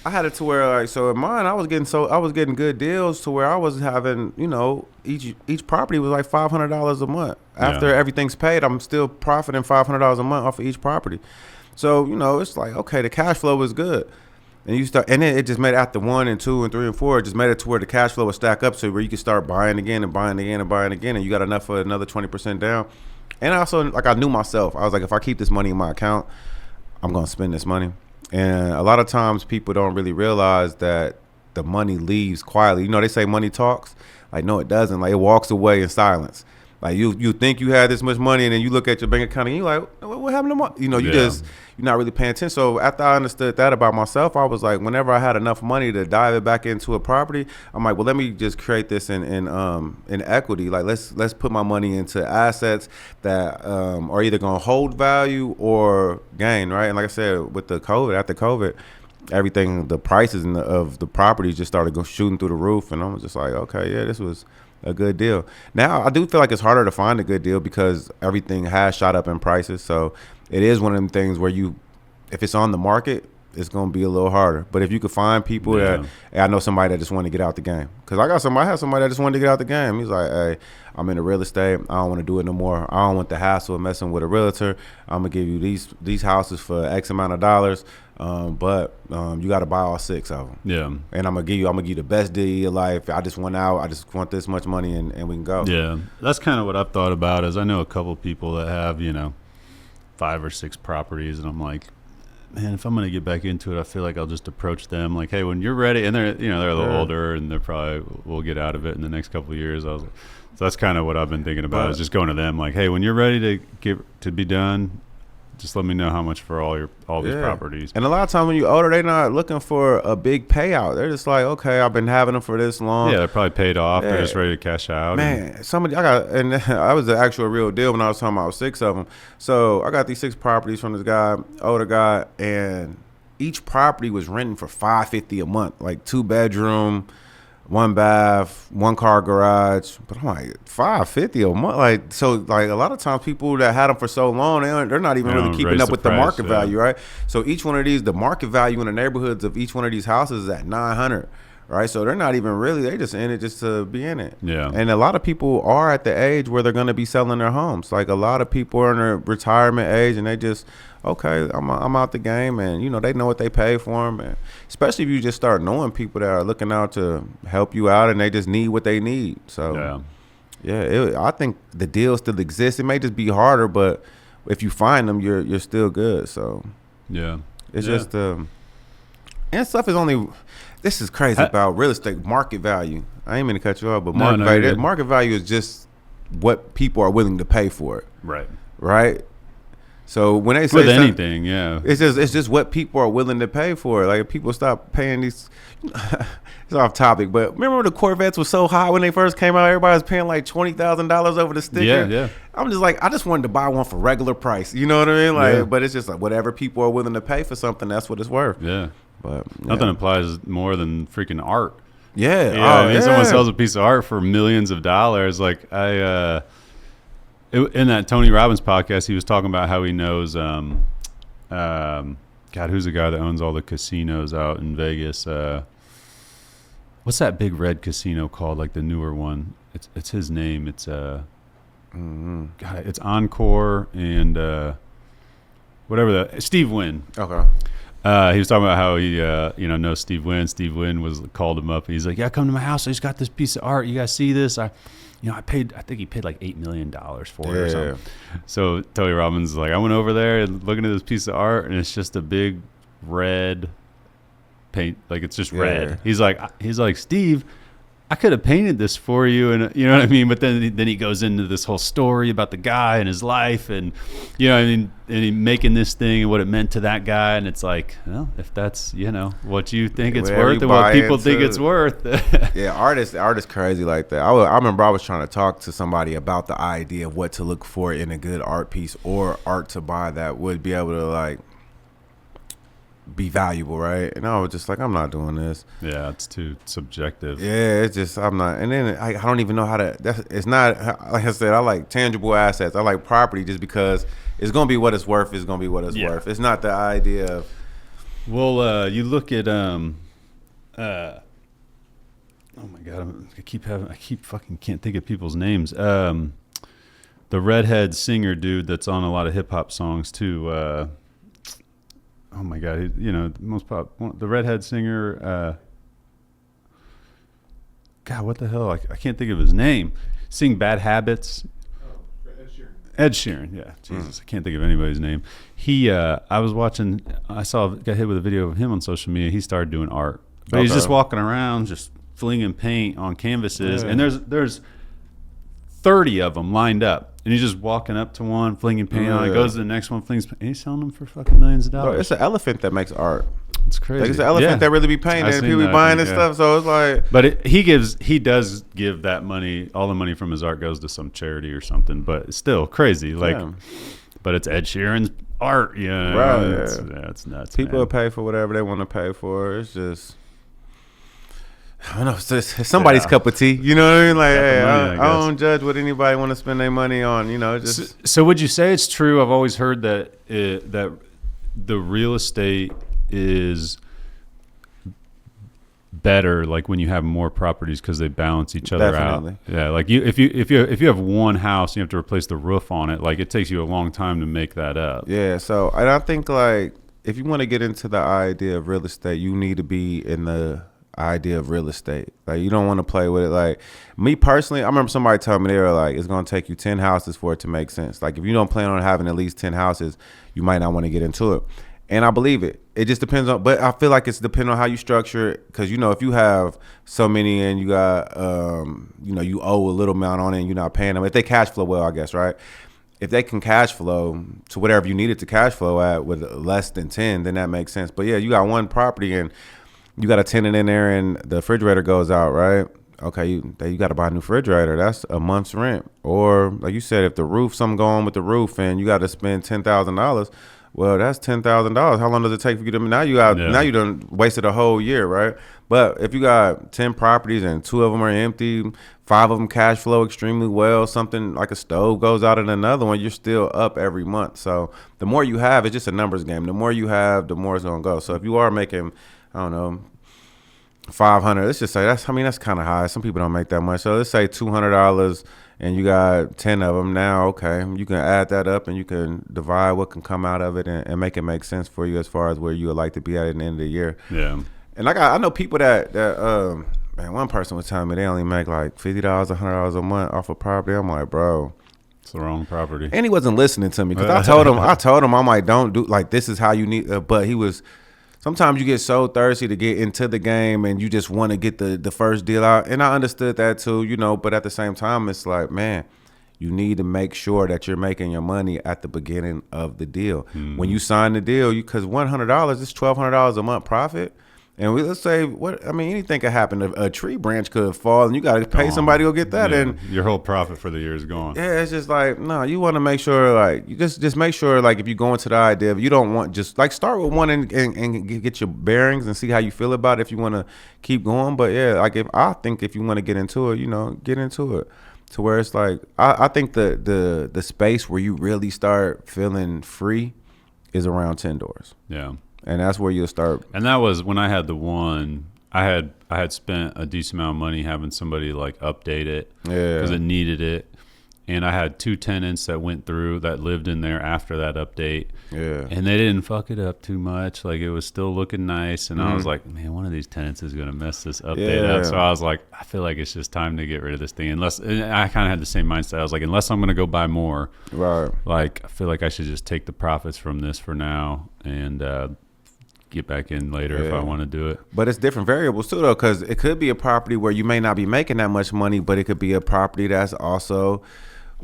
I had it to where, like, so in mine, I was getting good deals to where I was having, you know, each property was like $500 a month. After everything's paid, I'm still profiting $500 a month off of each property. So, you know, it's like, okay, the cash flow is good. And then it just made it after 1 and 2 and 3 and 4. It just made it to where the cash flow would stack up, so where you could start buying again and buying again and buying again, and you got enough for another 20% down. And also, like, I knew myself. I was like, if I keep this money in my account, I'm gonna spend this money. And a lot of times people don't really realize that the money leaves quietly. You know, they say money talks. Like, no, it doesn't. Like, it walks away in silence. Like, you think you had this much money, and then you look at your bank account and you're like, what happened to money? You know, you're not really paying attention. So after I understood that about myself, I was like, whenever I had enough money to dive it back into a property, I'm like, well, let me just create this in equity. Like, let's put my money into assets that are either gonna hold value or gain, right? And like I said, with after COVID, everything, the prices of the properties just started shooting through the roof, and I was just like, okay, yeah, this was a good deal. Now I do feel like it's harder to find a good deal because everything has shot up in prices. So it is one of them things where if it's on the market, it's going to be a little harder. But if you could find people that, hey, I know somebody that just wanted to get out the game. Because I had somebody that just wanted to get out the game. He's like, hey, I'm into real estate. I don't want to do it no more. I don't want the hassle of messing with a realtor. I'm going to give you these houses for X amount of dollars. But you got to buy all 6 of them. Yeah. And I'm gonna give you the best deal of your life. I just want out. I just want this much money, and we can go. Yeah, that's kind of what I've thought about. Is I know a couple people that have 5 or 6 properties, and I'm like, man, if I'm gonna get back into it, I feel like I'll just approach them like, hey, when you're ready, and they're a little older, and they're probably will get out of it in the next couple of years. So that's kind of what I've been thinking about, is just going to them like, hey, when you're ready to be done, just let me know how much for all these properties. And a lot of times when you're older, they're not looking for a big payout. They're just like, okay, I've been having them for this long. Yeah, they're probably paid off. Yeah. They're just ready to cash out. Man, I was the actual real deal when I was talking about 6 of them. So I got these 6 properties from this guy, older guy, and each property was renting for $550 a month, like 2-bedroom, 1 bath, 1 car garage. But I'm like, $550 a month. Like, so like a lot of times people that had them for so long, they're not even really keeping up with the market value, right? So each one of these, the market value in the neighborhoods of each one of these houses is at $900, right? So they're not even really, they just in it just to be in it. Yeah. And a lot of people are at the age where they're going to be selling their homes. Like, a lot of people are in their retirement age, and they just, okay, I'm out the game, and they know what they pay for them, and especially if you just start knowing people that are looking out to help you out, and they just need what they need. So I think the deal still exists. It may just be harder, but if you find them, you're still good. So it's just and stuff is only. This is crazy about real estate market value. I ain't mean to cut you off, but market value is just what people are willing to pay for it. Right. So when they say with anything, it's just what people are willing to pay for. Like, if people stop paying these, it's off topic, but remember the Corvettes were so high when they first came out? Everybody was paying like $20,000 over the sticker. Yeah. I'm just like, I just wanted to buy one for regular price. You know what I mean? Like, but it's just like whatever people are willing to pay for something, that's what it's worth. Yeah. But nothing applies more than freaking art. Yeah. I mean, someone sells a piece of art for millions of dollars. Like, In that Tony Robbins podcast, he was talking about how he knows, God, who's the guy that owns all the casinos out in Vegas? What's that big red casino called? Like the newer one. It's his name. It's God, it's Encore and whatever Steve Wynn. Okay. He was talking about how he knows Steve Wynn. Steve Wynn called him up. And he's like, yeah, come to my house. I just got this piece of art. You guys see this? I think he paid like $8 million for it or something. So Tony Robbins is like, I went over there and looking at this piece of art, and it's just a big red paint, like it's just red. He's like, Steve, I could have painted this for you, and you know what I mean. But then he goes into this whole story about the guy and his life, and you know, I mean, and he making this thing and what it meant to that guy, and it's like, well, if that's what you think it's worth and what people think it's worth. Yeah, art is crazy like that. I remember I was trying to talk to somebody about the idea of what to look for in a good art piece or art to buy that would be able to like be valuable, right? And I was just like, I'm not doing this. Yeah, it's too subjective. Yeah, it's just I'm not. And then I don't even know how to. It's not like I said. I like tangible assets. I like property just because it's gonna be what it's worth. It's gonna be what it's worth. It's not the idea of. Well, you look at oh my God, I keep fucking can't think of people's names. The redhead singer dude that's on a lot of hip hop songs too. Oh my God! The redhead singer. God, what the hell? I can't think of his name. Sing "Bad Habits." Ed Sheeran. Yeah, Jesus, I can't think of anybody's name. He, I was watching. Got hit with a video of him on social media. He started doing art, but he's just walking around, just flinging paint on canvases, and there's 30 of them lined up. And he's just walking up to one, flinging paint on it, goes to the next one, flings paint. And he's selling them for fucking millions of dollars. Bro, it's an elephant that makes art. It's crazy. Like it's an elephant that really be painting and people be buying this stuff. So it's like. But he does give that money, all the money from his art goes to some charity or something. But it's still crazy. Like, but it's Ed Sheeran's art. Right. It's nuts. People will pay for whatever they want to pay for. It's just. I don't know. It's somebody's cup of tea. You know what I mean? Like, hey, I don't judge what anybody want to spend their money on. Just. So would you say it's true? I've always heard that that the real estate is better, like when you have more properties because they balance each other out. Yeah, like if you have one house, you have to replace the roof on it. Like it takes you a long time to make that up. Yeah. So, and I think like if you want to get into the idea of real estate, you need to be in the idea of real estate. Like you don't want to play with it. Like me personally, I remember somebody telling me they were like, it's going to take you 10 houses for it to make sense. Like if you don't plan on having at least 10 houses, you might not want to get into it. And I believe it. It just depends on, but I feel like it's depending on how you structure it. Cause if you have so many and you got, you owe a little amount on it and you're not paying them, if they cash flow well, I guess, right? If they can cash flow to whatever you need it to cash flow at with less than 10, then that makes sense. But yeah, you got one property and you got a tenant in there and the refrigerator goes out, right? Okay, you got to buy a new refrigerator. That's a month's rent. Or like you said, if something go on with the roof and you got to spend $10,000, well, that's $10,000. How long does it take for you to? Now you done wasted a whole year, right? But if you got 10 properties and 2 of them are empty, 5 of them cash flow extremely well, something like a stove goes out in another one, you're still up every month. So the more you have, it's just a numbers game. The more you have, the more it's gonna go. So if you are making, I don't know, $500. Let's just say that's kind of high. Some people don't make that much. So let's say $200 and you got 10 of them now. Okay, you can add that up and you can divide what can come out of it and make it make sense for you as far as where you would like to be at the end of the year. Yeah. And like I know people that man, one person was telling me they only make like $50, $100 a month off a property. I'm like, bro, it's the wrong property. And he wasn't listening to me because I told him I'm like, don't do like this is how you need. But he was. Sometimes you get so thirsty to get into the game and you just want to get the first deal out. And I understood that too, but at the same time, it's like, man, you need to make sure that you're making your money at the beginning of the deal. When you sign the deal, because $100 is $1,200 a month profit. And let's say, anything could happen. A tree branch could fall and you got to pay somebody to go get that. Yeah. And your whole profit for the year is gone. Yeah, it's just like, no, you want to make sure, like, you just make sure, like, if you go into the idea of you don't want, just, like, start with one and get your bearings and see how you feel about it if you want to keep going. But, yeah, like, if you want to get into it, get into it. to where it's like I think the space where you really start feeling free is around 10 doors. Yeah. And that's where you'll start. And that was when I had the one. I had spent a decent amount of money having somebody like update it because it needed it. And I had 2 tenants that went through that lived in there after that update. Yeah. And they didn't fuck it up too much. Like it was still looking nice. And I was like, man, one of these tenants is going to mess this update up. So I was like, I feel like it's just time to get rid of this thing. And I kind of had the same mindset. I was like, unless I'm going to go buy more, Right. like I feel like I should just take the profits from this for now and get back in later if I want to do it. But it's different variables too, though, because it could be a property where you may not be making that much money, but it could be a property that's also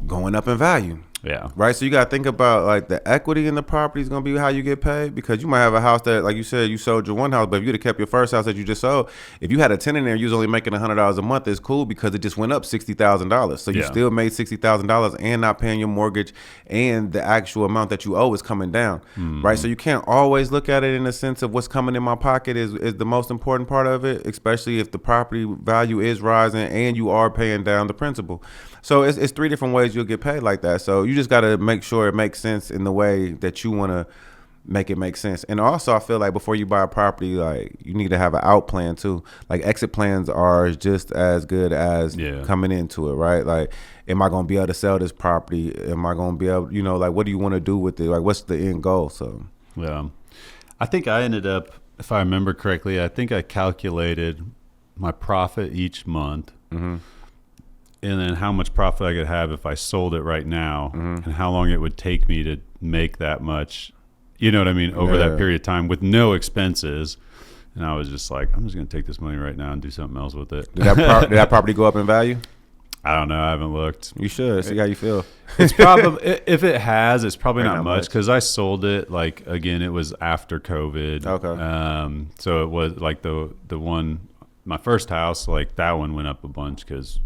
going up in value. Yeah. Right. So you got to think about like the equity in the property is going to be how you get paid, because you might have a house that, like you said, you sold your one house, but if you'd have kept your first house that you just sold, if you had a tenant there, you was only making $100 a month, it's cool because it just went up $60,000. So you still made $60,000 and not paying your mortgage, and the actual amount that you owe is coming down. Right. So you can't always look at it in the sense of what's coming in my pocket is the most important part of it, especially if the property value is rising and you are paying down the principal. So it's 3 different ways you'll get paid like that. So you just got to make sure it makes sense in the way that you want to make it make sense. And also, I feel like before you buy a property, like you need to have an out plan too. Like exit plans are just as good as coming into it, right? Like, am I going to be able to sell this property? Am I going to be able, like, what do you want to do with it? Like, what's the end goal? So, yeah, I think I ended up, if I remember correctly, I think I calculated my profit each month. And then how much profit I could have if I sold it right now, and how long it would take me to make that much, you know what I mean, over that period of time with no expenses. And I was just like, I'm just going to take this money right now and do something else with it. Did that property go up in value? I don't know. I haven't looked. You should see how you feel. It's probably, if it has, it's probably not much because I sold it, like, again, it was after COVID. Okay. So it was like the one, my first house, like that one went up a bunch because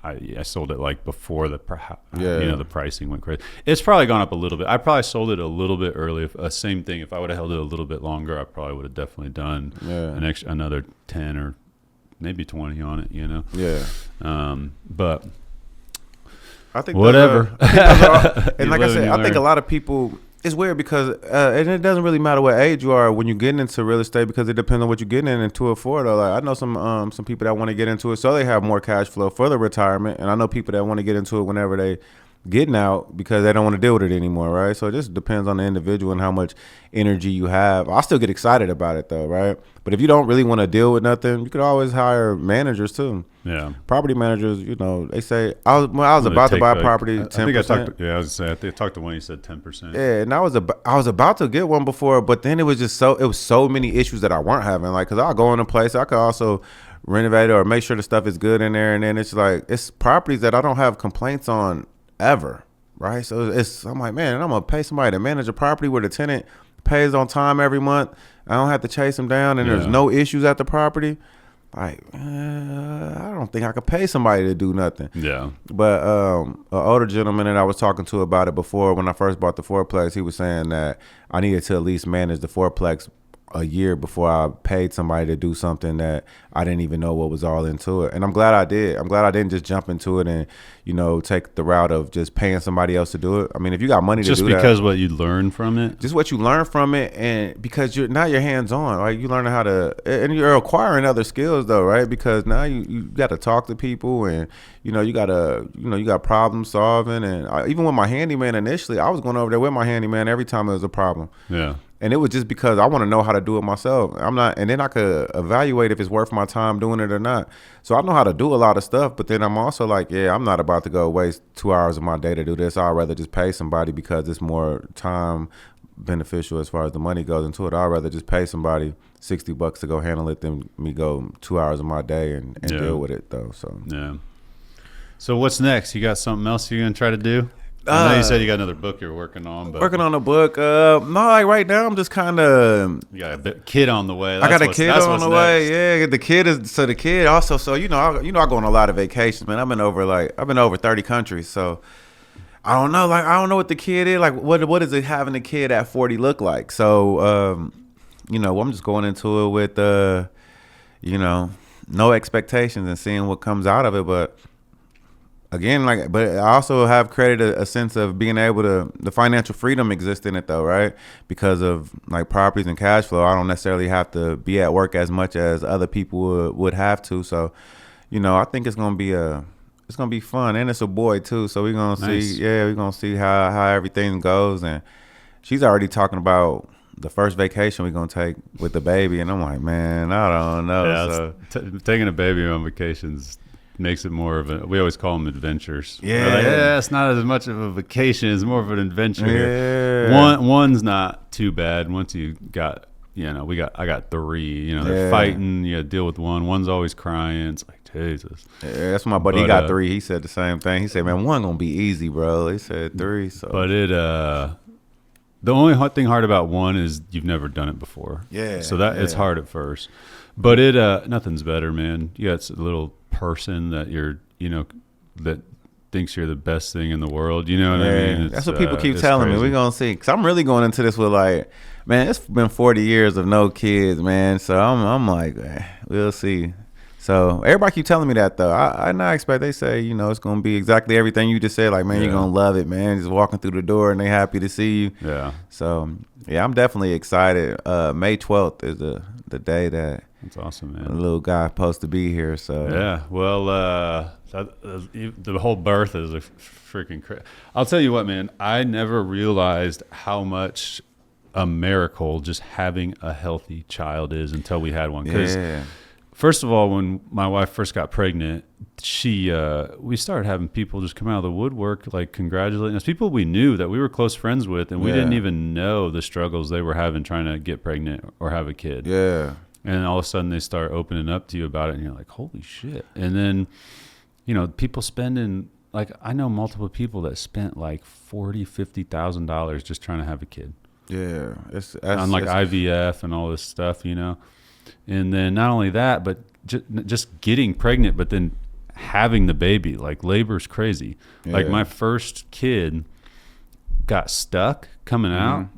I sold it like before the the pricing went crazy. It's probably gone up a little bit. I probably sold it a little bit early. Same thing. If I would have held it a little bit longer, I probably would have definitely done another 10 or maybe 20 on it. But I think whatever. And like I said, I think a lot of people. It's weird because and it doesn't really matter what age you are when you're getting into real estate, because it depends on what you're getting into it for. Though, like I know some people that want to get into it so they have more cash flow for the retirement, and I know people that want to get into it whenever they getting out because they don't want to deal with it anymore, right? So it just depends on the individual and how much energy you have. I still get excited about it though, right? But if you don't really want to deal with nothing, you could always hire managers too. Yeah, property managers. They say I was about to buy a property. 10%. I was saying I talked to one. He said 10%. Yeah, and I was about to get one before, but then it was so many issues that I weren't having. Like, cause I'll go in a place, I could also renovate it or make sure the stuff is good in there, and then it's like it's properties that I don't have complaints on ever, right? So I'm like, man, I'm gonna pay somebody to manage a property where the tenant pays on time every month. I don't have to chase them down, and there's no issues at the property. Like, I don't think I could pay somebody to do nothing. Yeah. But an older gentleman that I was talking to about it before, when I first bought the fourplex, he was saying that I needed to at least manage the fourplex a year before I paid somebody to do something that I didn't even know what was all into it. And I'm glad I did. I'm glad I didn't just jump into it and, take the route of just paying somebody else to do it. I mean, if you got money to do that. Just because what you learn from it? Just what you learn from it, and because now you're hands-on, right? You learn how to, and you're acquiring other skills though, right? Because now you got to talk to people, and, you got problem solving. And even with my handyman initially, I was going over there with my handyman every time there was a problem. Yeah. And it was just because I want to know how to do it myself. And then I could evaluate if it's worth my time doing it or not. So I know how to do a lot of stuff, but then I'm also like, I'm not about to go waste 2 hours of my day to do this. I'd rather just pay somebody because it's more time beneficial as far as the money goes into it. I'd rather just pay somebody $60 to go handle it than me go 2 hours of my day and deal with it though. So So what's next? You got something else you're gonna try to do? I know you said you got another book you're working on. Working on a book. No, like right now I'm just kind of. You got a kid on the way. I got a kid on the way. Yeah, the kid also. So I go on a lot of vacations, man. I've been over 30 countries. So I don't know. Like I don't know what the kid is. Like what is it having a kid at 40 look like? So I'm just going into it with no expectations and seeing what comes out of it, but. again, like, but I also have created a sense of being able to, the financial freedom exists in it though, right? Because of like properties and cash flow, I don't necessarily have to be at work as much as other people would have to. So, you know, I think it's gonna be fun, and it's a boy too. So we're gonna see how everything goes. And she's already talking about the first vacation we're gonna take with the baby, and I'm like, man, I don't know. Yeah, so taking a baby on vacations makes it more of a, we always call them adventures. Yeah. Like, yeah, it's not as much of a vacation, it's more of an adventure. Yeah. One's not too bad. Once you got, you know, I got 3, you know, they're fighting, you gotta deal with one's always crying. It's like, Jesus. Yeah, that's my buddy. He got 3. He said the same thing. He said, man, 1 gonna be easy, bro. He said 3. So, but the only thing hard about 1 is you've never done it before. Yeah. So that it's hard at first, but nothing's better, man. You got a little person that that thinks you're the best thing in the world. You know what I mean? That's what people keep telling me. We're gonna see, because I'm really going into this with like, man, it's been 40 years of no kids, man. So I'm like, we'll see. So everybody keep telling me that though. I not expect, they say, you know, it's gonna be exactly everything you just said. Like, man, you're gonna love it, man. Just walking through the door and they happy to see you. Yeah. So yeah, I'm definitely excited. May 12th is the day that that's awesome, man. The little guy supposed to be here. So yeah, well, the whole birth is a freaking crazy. I'll tell you what, man. I never realized how much a miracle just having a healthy child is until we had one. Because first of all, when my wife first got pregnant, we started having people just come out of the woodwork, like congratulating us. People we knew that we were close friends with, and we didn't even know the struggles they were having trying to get pregnant or have a kid. Yeah. And all of a sudden they start opening up to you about it, and you're like, holy shit. And then, you know, people spending, like, I know multiple people that spent like $40,000-$50,000 just trying to have a kid. Yeah. On like IVF and all this stuff, you know. And then not only that, but just getting pregnant, but then having the baby. Like, labor's crazy. Yeah. Like, my first kid got stuck coming out,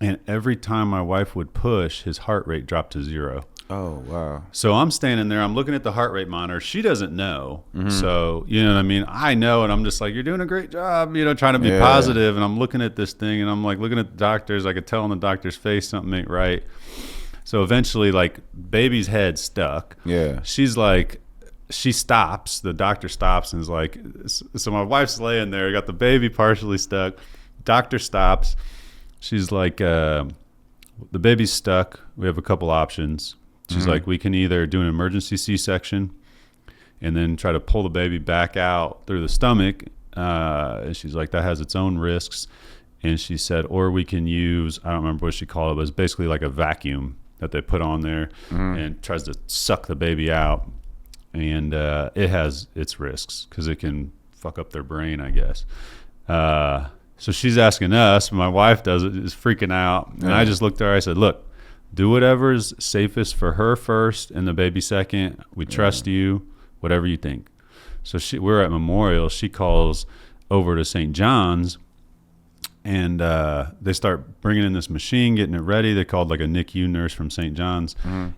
and every time my wife would push, his heart rate dropped to 0. Oh, wow. So I'm standing there, I'm looking at the heart rate monitor. She doesn't know. So, you know what I mean? I know, and I'm just like, you're doing a great job, you know, trying to be positive. And I'm looking at this thing, and I'm like looking at the doctors. I could tell in the doctor's face something ain't right. So eventually, like, baby's head stuck. Yeah. She's like, she stops. The doctor stops and is like, so my wife's laying there, got the baby partially stuck. Doctor stops. She's like, the baby's stuck. We have a couple options. She's like, we can either do an emergency C-section and then try to pull the baby back out through the stomach. And she's like, that has its own risks. And she said, or we can use, I don't remember what she called it, but it's basically like a vacuum that they put on there and tries to suck the baby out. And it has its risks because it can fuck up their brain, I guess. So she's asking us, my wife is freaking out. And I just looked at her, I said, look, do whatever's safest for her first and the baby second. We trust you, whatever you think. So we're at Memorial. She calls over to St. John's, and they start bringing in this machine, getting it ready. They called like a NICU nurse from St. John's.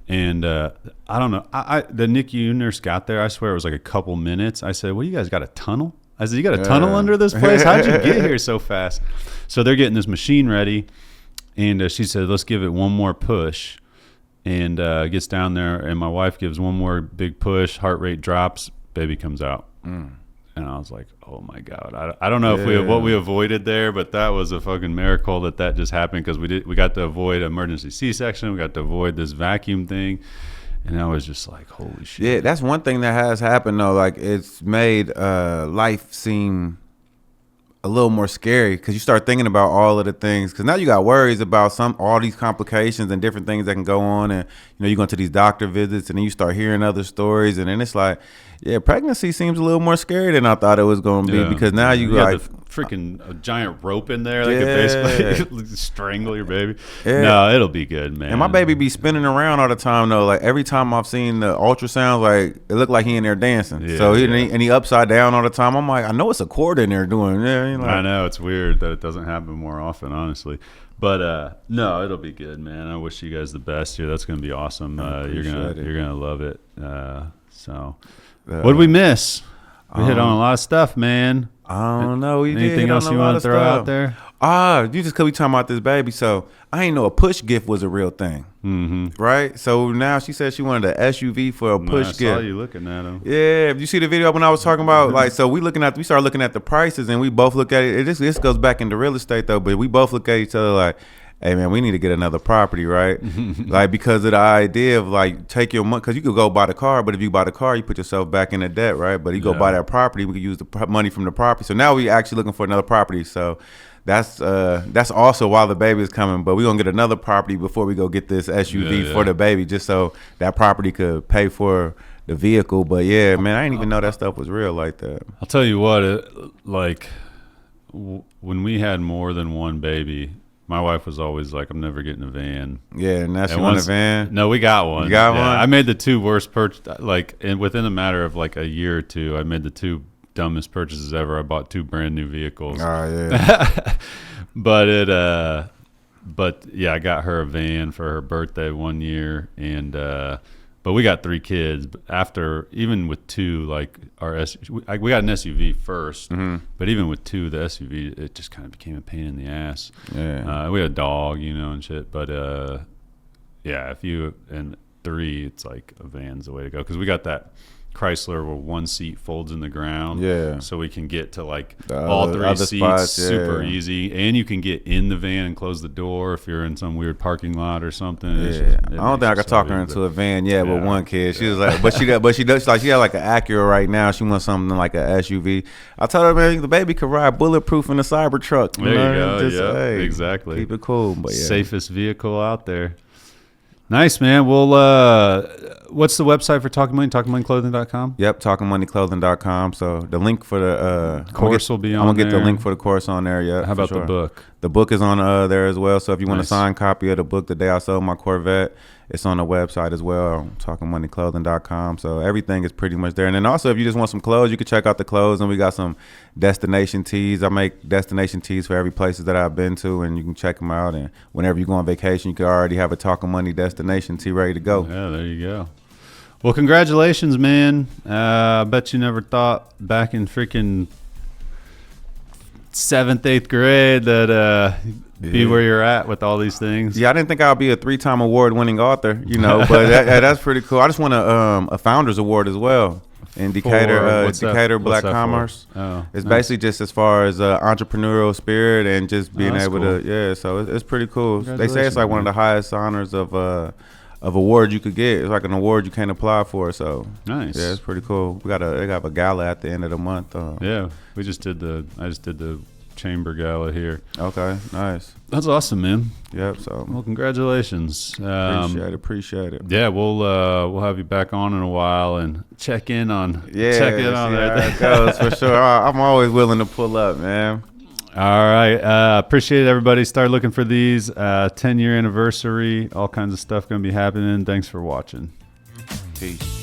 And I don't know. The NICU nurse got there. I swear it was like a couple minutes. I said, well, you guys got a tunnel? I said, you got a tunnel under this place? How'd you get here so fast? So they're getting this machine ready. And she said, let's give it one more push. And gets down there, and my wife gives one more big push. Heart rate drops. Baby comes out. And I was like, oh, my God. I don't know what we avoided there, but that was a fucking miracle that just happened, because we got to avoid emergency C-section. We got to avoid this vacuum thing. And I was just like, holy shit. Yeah, that's one thing that has happened, though. Like, it's made life seem a little more scary, because you start thinking about all of the things, because now you got worries about all these complications and different things that can go on. And, you know, you go into these doctor visits, and then you start hearing other stories. And then it's like, yeah, pregnancy seems a little more scary than I thought it was going to be, because now you like freaking a giant rope in there that could basically strangle your baby. No, it'll be good, man. And my baby be spinning around all the time, though. Like, every time I've seen the ultrasound, like, it looked like he in there dancing. He upside down all the time. I'm like, I know it's a cord in there doing. I know, it's weird that it doesn't happen more often, honestly. But no, it'll be good, man. I wish you guys the best here. That's gonna be awesome. You're gonna love it. What did we miss? We hit on a lot of stuff, man. I don't know. Anything else you want to throw out there? You just could be talking about this baby. So I ain't know a push gift was a real thing. Mm-hmm. Right? So now she said she wanted an SUV for a push gift. I saw you looking at them. Yeah. You see the video when I was talking about, like, so we started looking at the prices, and we both look at it. This goes back into real estate, though, but we both look at each other like, hey, man, we need to get another property, right? Like, because of the idea of, like, take your money, because you could go buy the car, but if you buy the car, you put yourself back in the debt, right? But you go buy that property, we could use the money from the property. So now we actually looking for another property. So that's also why the baby is coming. But we're going to get another property before we go get this SUV for the baby, just so that property could pay for the vehicle. But, yeah, man, I didn't even know that stuff was real like that. I'll tell you what, when we had more than one baby, my wife was always like, I'm never getting a van. Yeah, and that's a van? No, we got one. You got one? I made the two worst and within a matter of like a year or two, I made the two dumbest purchases ever. I bought two brand new vehicles. Oh, yeah. But I got her a van for her birthday one year, and but we got 3 kids. But even with 2, like we got an SUV first, but even with 2, the SUV, it just kind of became a pain in the ass. Yeah. We had a dog, and shit. But if you and 3, it's like a van's the way to go, because we got that Chrysler where one seat folds in the ground, so we can get to like all 3 seats spots, super easy, and you can get in the van and close the door if you're in some weird parking lot or something. I don't think I could talk her into a van with one kid. She was like, but she does like, she got like an Acura right now. She wants something like an SUV. I told her, man, the baby could ride bulletproof in a Cybertruck. There you go. Exactly. Keep it cool, but safest vehicle out there. Nice, man. Well, what's the website for Talking Money? TalkingMoneyClothing.com? Yep, TalkingMoneyClothing.com. So the link for the course will be on there. I'm going to get the link for the course on there, yeah. How about the book? The book is on there as well. So if you want a signed copy of the book, The Day I Sold My Corvette, it's on the website as well, TalkingMoneyClothing.com. So everything is pretty much there. And then also, if you just want some clothes, you can check out the clothes. And we got some destination tees. I make destination tees for every places that I've been to, and you can check them out. And whenever you go on vacation, you can already have a Talking Money destination tee ready to go. Yeah, there you go. Well, congratulations, man. I bet you never thought back in freaking 7th, 8th grade that be where you're at with all these things. Yeah, I didn't think I'd be a 3-time award-winning author, but that's pretty cool. I just won a Founders Award as well in Decatur Black Commerce. It's basically just as far as entrepreneurial spirit and just being able to, so it's pretty cool. They say it's like one of the highest honors of award you could get. It's like an award you can't apply for. So nice. Yeah, it's pretty cool. They got a gala at the end of the month. I just did the chamber gala here. Okay, nice. That's awesome, man. Yep. So well, congratulations. Appreciate it. Yeah, we'll have you back on in a while and check in on how it goes for sure. I'm always willing to pull up, man. All right. Appreciate it, everybody. Start looking for these. 10-year anniversary. All kinds of stuff going to be happening. Thanks for watching. Peace.